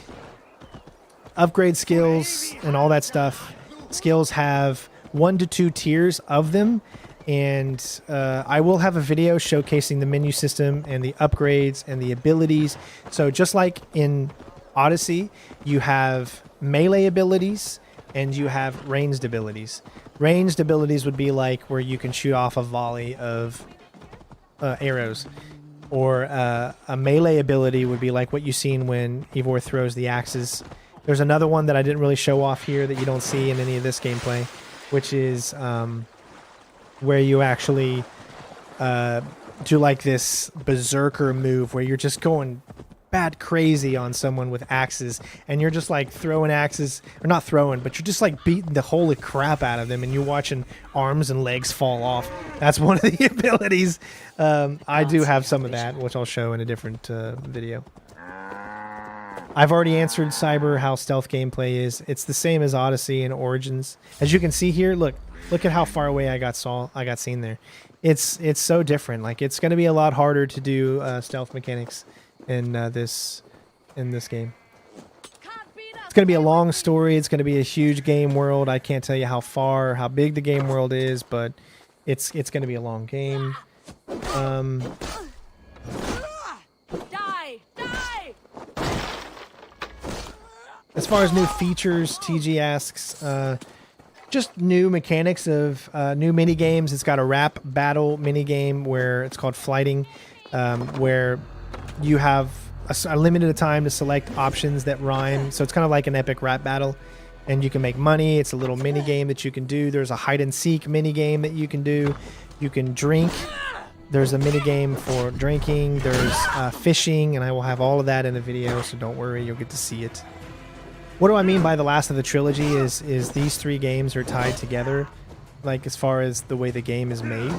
Upgrade skills and all that stuff. Skills have 1 to 2 tiers of them, and I will have a video showcasing the menu system and the upgrades and the abilities. So just like in Odyssey, you have melee abilities and you have ranged abilities. Ranged abilities would be like where you can shoot off a volley of arrows, or a melee ability would be like what you've seen when Ivor throws the axes. There's another one that I didn't really show off here that you don't see in any of this gameplay, which is where you actually do like this berserker move where you're just going bat crazy on someone with axes, and you're just like throwing axes, or not throwing, but you're just like beating the holy crap out of them, and you're watching arms and legs fall off. That's one of the abilities. I do have some of that, which I'll show in a different video. I've already answered Cyber how stealth gameplay is. It's the same as Odyssey and Origins. As you can see here, look at how far away I got seen there. It's so different. Like, it's going to be a lot harder to do stealth mechanics in this game. It's going to be a long story. It's going to be a huge game world. I can't tell you how big the game world is, but it's going to be a long game. As far as new features, TG asks, just new mechanics of new mini games. It's got a rap battle mini game where it's called Flighting, where you have a limited time to select options that rhyme. So it's kind of like an epic rap battle, and you can make money. It's a little mini game that you can do. There's a hide and seek mini game that you can do. You can drink. There's a mini game for drinking. There's fishing, and I will have all of that in the video, so don't worry, you'll get to see it. What do I mean by the last of the trilogy is these 3 games are tied together, like as far as the way the game is made.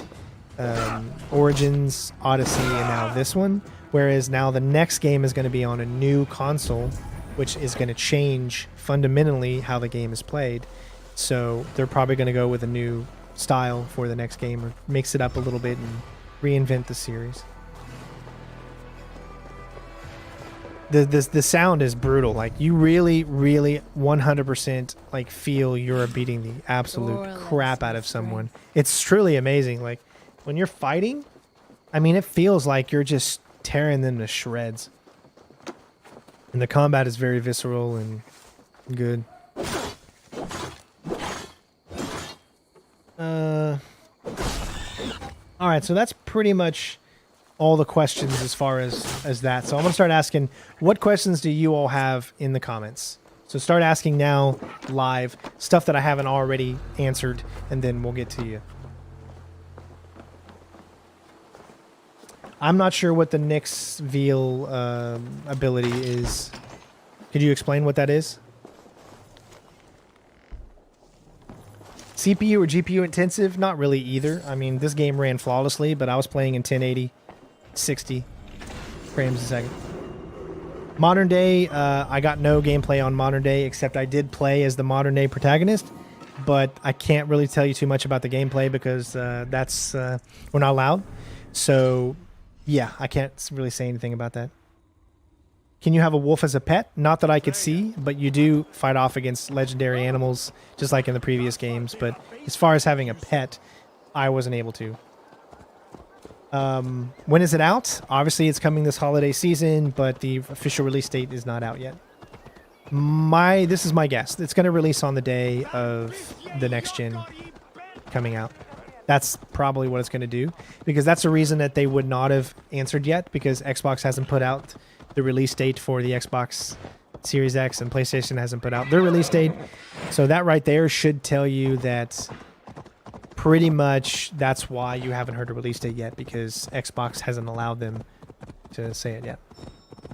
Origins, Odyssey, and now this one. Whereas now the next game is going to be on a new console, which is going to change fundamentally how the game is played. So they're probably going to go with a new style for the next game, or mix it up a little bit and reinvent the series. The sound is brutal. Like, you really 100% like feel you're beating the absolute crap out of someone. It's truly amazing. Like, when you're fighting, I mean, it feels like you're just tearing them to shreds. And the combat is very visceral and good. All right, so that's pretty much all the questions as far as that. So I'm going to start asking, what questions do you all have in the comments? So start asking now, live, stuff that I haven't already answered, and then we'll get to you. I'm not sure what the Nyx Veal ability is. Could you explain what that is? CPU or GPU intensive? Not really either. I mean, this game ran flawlessly, but I was playing in 1080, 60 frames a second. Modern day, I got no gameplay on modern day, except I did play as the modern day protagonist, but I can't really tell you too much about the gameplay because that's we're not allowed. So yeah, I can't really say anything about that. Can you have a wolf as a pet? Not that I could see, but you do fight off against legendary animals, just like in the previous games. But as far as having a pet, I wasn't able to. When is it out? Obviously, it's coming this holiday season, but the official release date is not out yet. This is my guess. It's going to release on the day of the next gen coming out. That's probably what it's going to do, because that's the reason that they would not have answered yet, because Xbox hasn't put out the release date for the Xbox Series X, and PlayStation hasn't put out their release date. So that right there should tell you that pretty much that's why you haven't heard a release date yet, because Xbox hasn't allowed them to say it yet.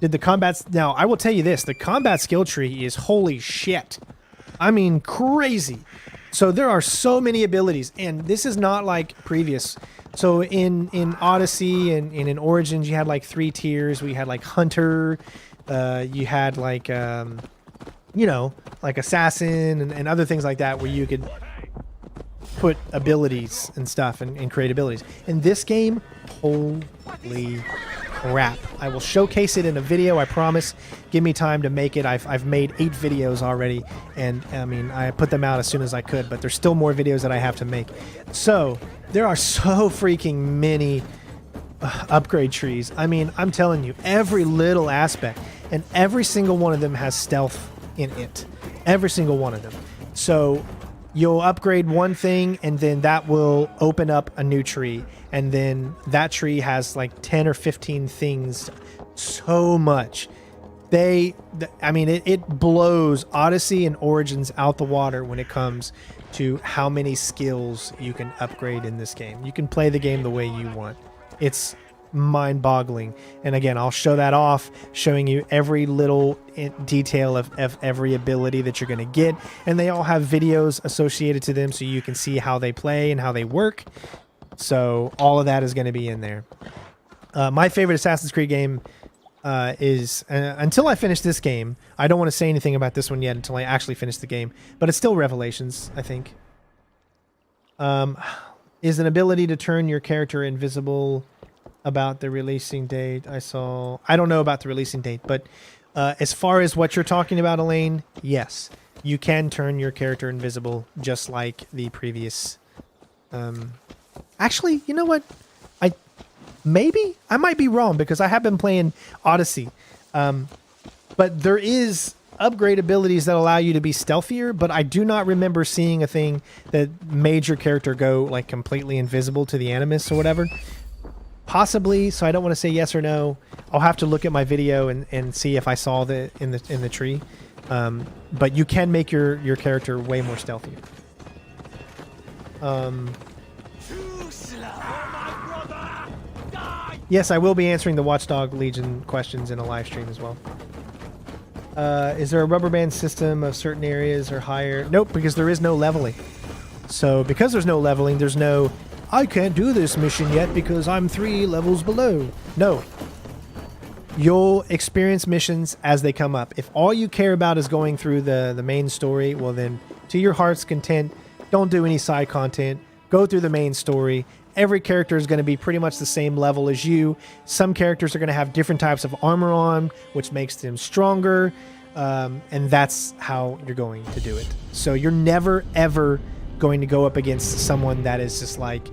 Did the combats... Now, I will tell you this. The combat skill tree is holy shit. I mean, crazy. So there are so many abilities, and this is not like previous. So in Odyssey and in Origins, you had like 3 tiers. We had like Hunter, you had like, you know, like Assassin and other things like that, where you could put abilities and stuff and create abilities. In this game, holy crap. I will showcase it in a video, I promise. Give me time to make it. I've made 8 videos already, and I mean, I put them out as soon as I could, but there's still more videos that I have to make. So there are so freaking many upgrade trees. I mean, I'm telling you, every little aspect, and every single one of them has stealth in it. Every single one of them. So you'll upgrade one thing, and then that will open up a new tree, and then that tree has like 10 or 15 things. So much. I mean, it blows Odyssey and Origins out the water when it comes to how many skills you can upgrade in this game. You can play the game the way you want. It's mind-boggling. And again, I'll show that off, showing you every little detail of every ability that you're going to get. And they all have videos associated to them so you can see how they play and how they work. So all of that is going to be in there. My favorite Assassin's Creed game is, until I finish this game, I don't want to say anything about this one yet until I actually finish the game, but it's still Revelations, I think. Is an ability to turn your character invisible about the releasing date. I don't know about the releasing date, but as far as what you're talking about, Elaine, yes, you can turn your character invisible just like the previous. Actually, you know what? I might be wrong, because I have been playing Odyssey. But there is upgrade abilities that allow you to be stealthier, but I do not remember seeing a thing that made your character go like completely invisible to the Animus or whatever. Possibly, so I don't want to say yes or no. I'll have to look at my video and see if I saw in the tree. But you can make your character way more stealthy. Yes, I will be answering the Watchdog Legion questions in a live stream as well. Is there a rubber band system of certain areas or higher? Nope, because there is no leveling. So because there's no leveling, there's no, I can't do this mission yet because I'm 3 levels below. No. You'll experience missions as they come up. If all you care about is going through the main story, well then, to your heart's content, don't do any side content. Go through the main story. Every character is going to be pretty much the same level as you. Some characters are going to have different types of armor on, which makes them stronger. And that's how you're going to do it. So you're never, ever going to go up against someone that is just like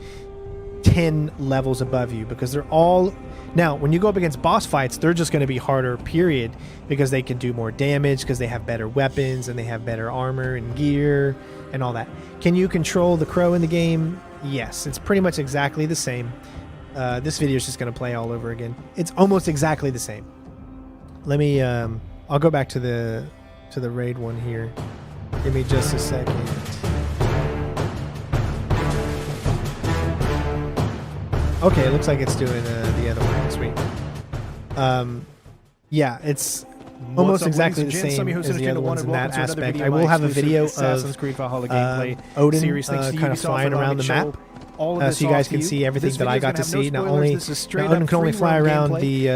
10 levels above you, because they're all... Now, when you go up against boss fights, they're just going to be harder, period, because they can do more damage, because they have better weapons, and they have better armor and gear, and all that. Can you control the crow in the game? Yes, it's pretty much exactly the same. This video is just going to play all over again. It's almost exactly the same. Let me... I'll go back to the raid one here. Give me just a second. Okay, it looks like it's doing the other one. Sweet. Yeah, it's almost exactly the same as the other ones in that aspect. I will have a video of Odin kind of flying around the map. So you guys can see everything that I got to see. Not only Odin can only fly around the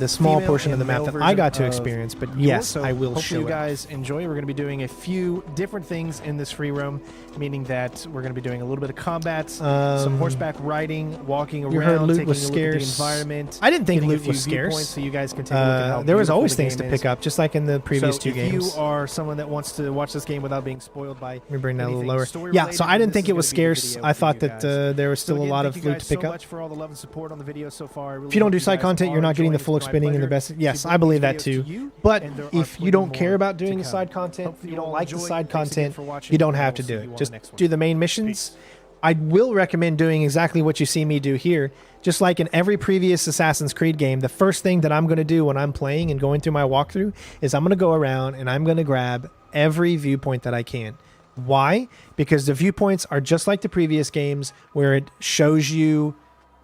small portion of the map that I got to experience, but yes, I will show it. You guys enjoy. We're going to be doing a few different things in this free roam, meaning that we're going to be doing a little bit of combat, some horseback riding, walking around, heard loot taking was a look at the scarce. environment. I didn't think getting a loot few was scarce. viewpoints so you guys can take a look at how There was beautiful always the things to game pick is. up, just like in the previous two games. If you are someone that wants to watch this game without being spoiled by Let me bring that a little anything lower. story Yeah, related, so I then didn't this think is it was gonna be the scarce. video I for thought you that guys. there was still So a again, lot thank of you loot guys to pick so up. much for all the love and support on the video so far. I really If you don't hope do you side guys content, are you're not getting the enjoying full it. It's my spinning and the pleasure best. Yes, to I bring believe these that videos too. to you, But and there are if you plenty don't care more about to doing the come. side content, Hopefully you you don't all like the enjoy. side Thanks again content, for watching, you don't and have to we'll do see you it. on Just the next one. do the main missions. Peace. I will recommend doing exactly what you see me do here. Just like in every previous Assassin's Creed game, the first thing that I'm going to do when I'm playing and going through my walkthrough is I'm going to go around and I'm going to grab every viewpoint that I can. Why? Because the viewpoints are just like the previous games, where it shows you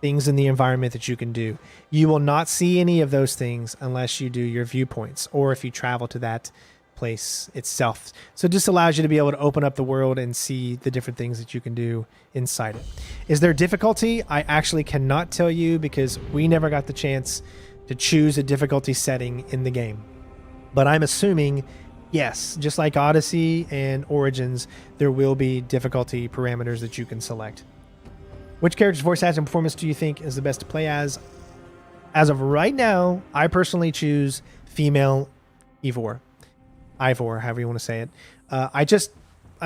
things in the environment that you can do. You will not see any of those things unless you do your viewpoints, or if you travel to that place itself. So it just allows you to be able to open up the world and see the different things that you can do inside it. Is there difficulty? I actually cannot tell you, because we never got the chance to choose a difficulty setting in the game. But I'm assuming, yes, just like Odyssey and Origins, there will be difficulty parameters that you can select. Which character's voice acting performance do you think is the best to play as? As of right now, I personally choose female Ivor, however you want to say it. I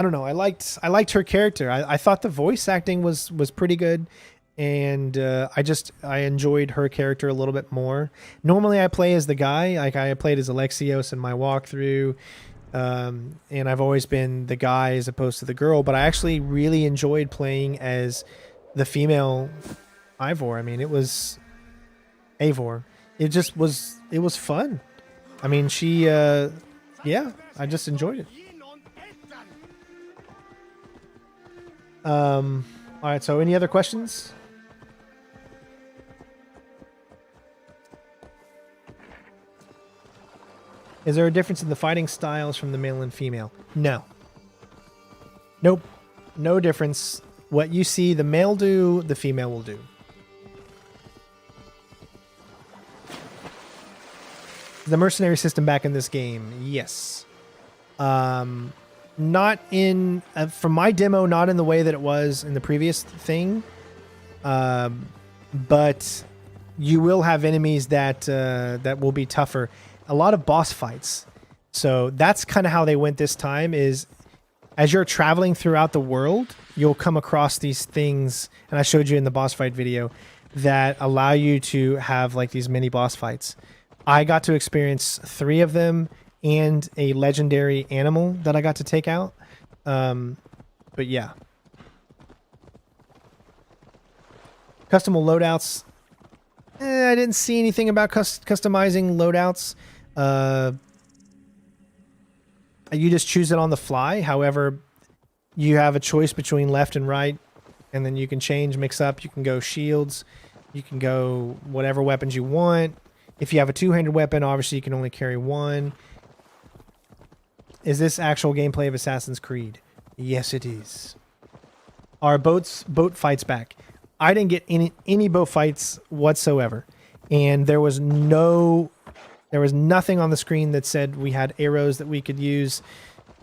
don't know. I liked her character. I thought the voice acting was pretty good, and I enjoyed her character a little bit more. Normally, I play as the guy. Like I played as Alexios in my walkthrough, and I've always been the guy as opposed to the girl. But I actually really enjoyed playing as the female Ivor. I mean, it was Eivor. It was fun. I mean, she, yeah, I just enjoyed it. All right. So any other questions? Is there a difference in the fighting styles from the male and female? No. Nope. No difference. What you see the male do, the female will do. The mercenary system back in this game, yes. Not in, from my demo, not in the way that it was in the previous thing. But you will have enemies that will be tougher. A lot of boss fights. So that's kind of how they went this time, is as you're traveling throughout the world, you'll come across these things, and I showed you in the boss fight video, that allow you to have like these mini boss fights. I got to experience 3 of them and a legendary animal that I got to take out. But yeah. Customable loadouts. I didn't see anything about customizing loadouts. You just choose it on the fly. However, you have a choice between left and right, and then you can change, mix up. You can go shields. You can go whatever weapons you want. If you have a two-handed weapon, obviously you can only carry one. Is this actual gameplay of Assassin's Creed? Yes, it is. Are boat fights back? I didn't get any boat fights whatsoever. and there was nothing on the screen that said we had arrows that we could use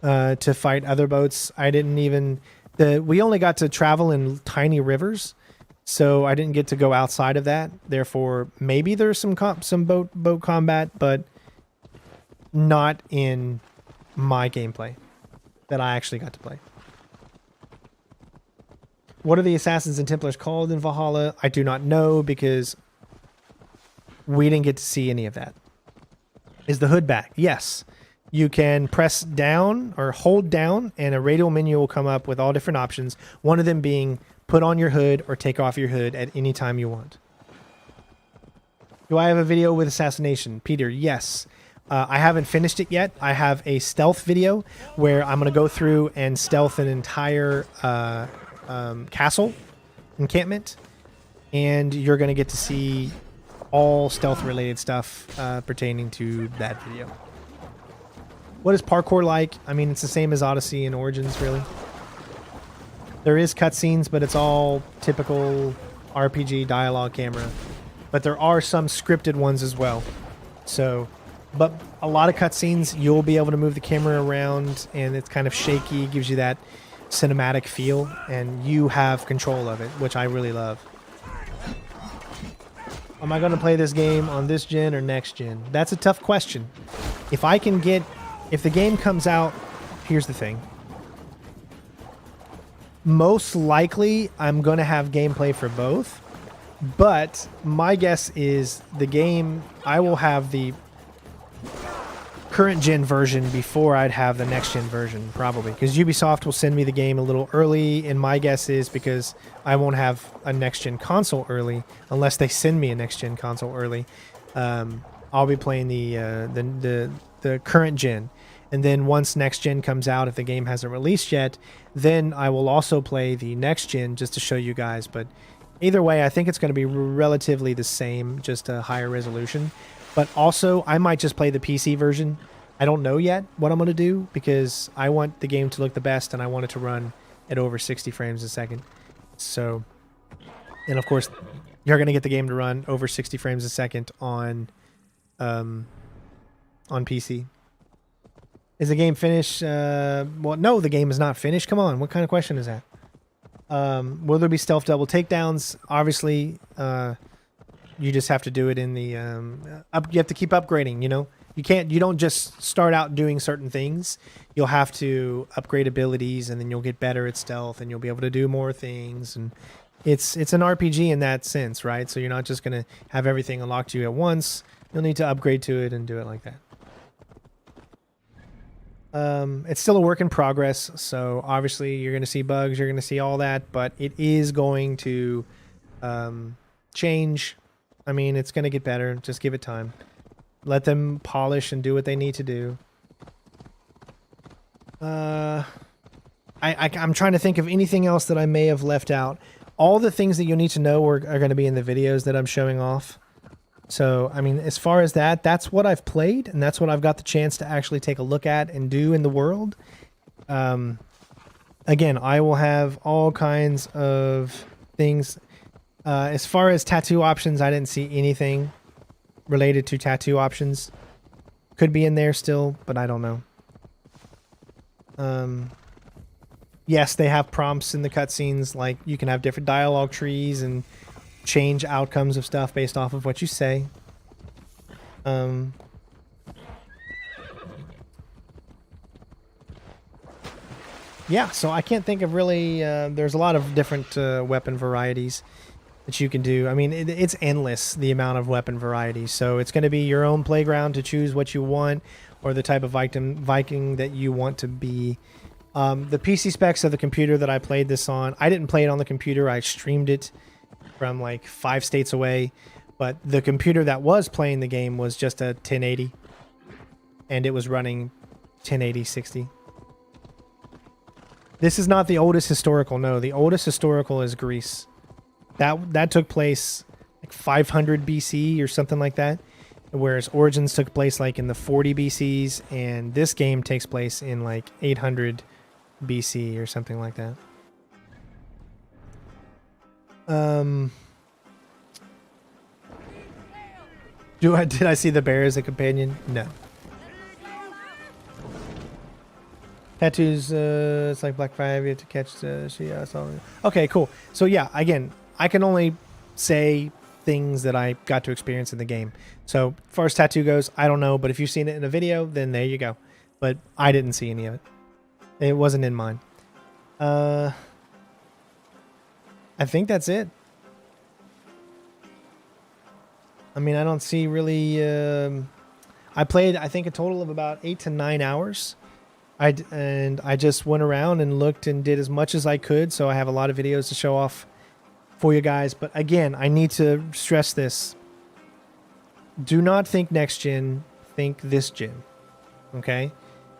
to fight other boats. I didn't even we only got to travel in tiny rivers, so I didn't get to go outside of that. Therefore, maybe there's some boat combat, but not in my gameplay that I actually got to play. What are the Assassins and Templars called in Valhalla? I do not know because we didn't get to see any of that. Is the hood back? Yes. You can press down or hold down and a radial menu will come up with all different options. One of them being put on your hood or take off your hood at any time you want. Do I have a video with assassination? Peter, yes. I haven't finished it yet. I have a stealth video where I'm going to go through and stealth an entire castle encampment, and you're going to get to see all stealth related stuff pertaining to that video. What is parkour like? I mean, it's the same as Odyssey and Origins, really. There is cutscenes, but it's all typical RPG dialogue camera. But there are some scripted ones as well. So, but a lot of cutscenes, you'll be able to move the camera around, and it's kind of shaky, gives you that cinematic feel, and you have control of it, which I really love. Am I going to play this game on this gen or next gen? That's a tough question. If the game comes out, here's the thing. Most likely, I'm going to have gameplay for both, but my guess is the game, I will have the current gen version before I'd have the next gen version, probably, because Ubisoft will send me the game a little early, and my guess is because I won't have a next gen console early, unless they send me a next gen console early. I'll be playing the current gen, and then once next gen comes out, if the game hasn't released yet, then I will also play the next gen just to show you guys. But either way, I think it's going to be relatively the same, just a higher resolution. But also, I might just play the PC version. I don't know yet what I'm going to do because I want the game to look the best and I want it to run at over 60 frames a second. So, and of course, you're going to get the game to run over 60 frames a second on PC. Is the game finished? Well, no, the game is not finished. Come on, what kind of question is that? Will there be stealth double takedowns? Obviously, you just have to do it in the you have to keep upgrading, you know. You don't just start out doing certain things. You'll have to upgrade abilities, and then you'll get better at stealth, and you'll be able to do more things. And it's an RPG in that sense, right? So you're not just gonna have everything unlocked to you at once. You'll need to upgrade to it and do it like that. It's still a work in progress, so obviously you're going to see bugs, you're going to see all that, but it is going to change. I mean, it's going to get better. Just give it time. Let them polish and do what they need to do. I'm trying to think of anything else that I may have left out. All the things that you need to know are going to be in the videos that I'm showing off. So, I mean, as far as that's what I've played, and that's what I've got the chance to actually take a look at and do in the world. Again, I will have all kinds of things. As far as tattoo options, I didn't see anything related to tattoo options. Could be in there still, but I don't know. Yes, they have prompts in the cutscenes, like you can have different dialogue trees and change outcomes of stuff based off of what you say. Yeah, so I can't think of really... there's a lot of different weapon varieties that you can do. I mean, it's endless, the amount of weapon varieties. So it's going to be your own playground to choose what you want or the type of Viking that you want to be. The PC specs of the computer that I played this on, I didn't play it on the computer. I streamed it from like 5 states away, but the computer that was playing the game was just a 1080, and it was running 1080 60. This is not the oldest historical. No, the oldest historical is Greece. That took place like 500 BC or something like that, whereas Origins took place like in the 40 BCs, and this game takes place in like 800 BC or something like that. Did I see the bear as a companion? No. Tattoos, it's like Black Friday, you have to catch the okay, cool. So yeah, again, I can only say things that I got to experience in the game. So as far as tattoo goes, I don't know, but if you've seen it in a video, then there you go. But I didn't see any of it. It wasn't in mine. I think that's it. I mean, I don't see really... I played, I think, a total of about 8 to 9 hours. And I just went around and looked and did as much as I could. So I have a lot of videos to show off for you guys. But again, I need to stress this. Do not think next gen, think this gen. Okay?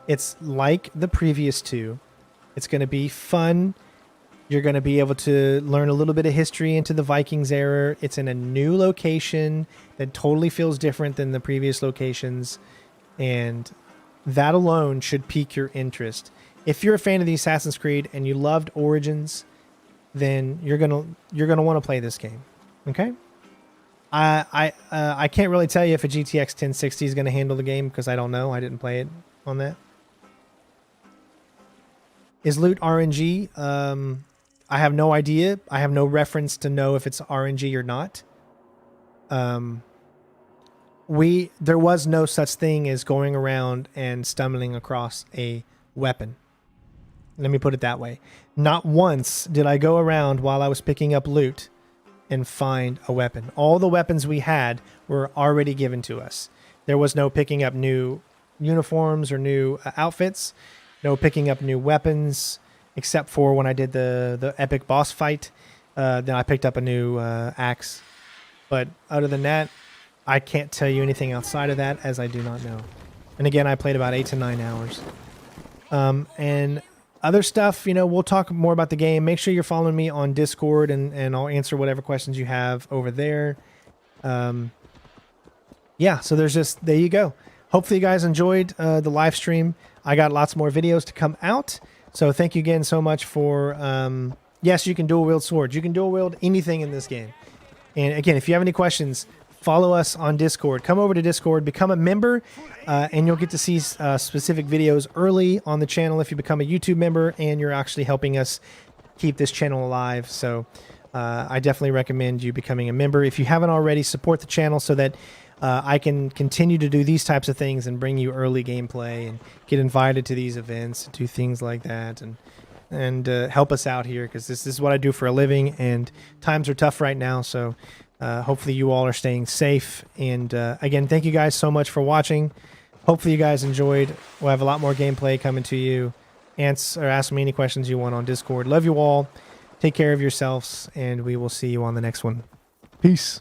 It's like the previous two. It's going to be fun. You're going to be able to learn a little bit of history into the Vikings era. It's in a new location that totally feels different than the previous locations. And that alone should pique your interest. If you're a fan of the Assassin's Creed and you loved Origins, then you're gonna want to play this game. Okay? I can't really tell you if a GTX 1060 is going to handle the game because I don't know. I didn't play it on that. Is loot RNG? I have no idea. I have no reference to know if it's RNG or not. There was no such thing as going around and stumbling across a weapon. Let me put it that way. Not once did I go around while I was picking up loot and find a weapon. All the weapons we had were already given to us. There was no picking up new uniforms or new outfits. No picking up new weapons, except for when I did the epic boss fight. Then I picked up a new axe. But other than that, I can't tell you anything outside of that, as I do not know. And again, I played about 8 to 9 hours. And other stuff, we'll talk more about the game. Make sure you're following me on Discord, and I'll answer whatever questions you have over there. Yeah, so there you go. Hopefully you guys enjoyed the live stream. I got lots more videos to come out. So thank you again so much for... yes, you can dual wield swords. You can dual wield anything in this game. And again, if you have any questions, follow us on Discord. Come over to Discord, become a member, and you'll get to see specific videos early on the channel if you become a YouTube member, and you're actually helping us keep this channel alive. So I definitely recommend you becoming a member. If you haven't already, support the channel so that I can continue to do these types of things and bring you early gameplay and get invited to these events, do things like that, and help us out here, because this is what I do for a living, and times are tough right now. So hopefully you all are staying safe. And again, thank you guys so much for watching. Hopefully you guys enjoyed. We'll have a lot more gameplay coming to you. Ask me any questions you want on Discord. Love you all. Take care of yourselves, and we will see you on the next one. Peace.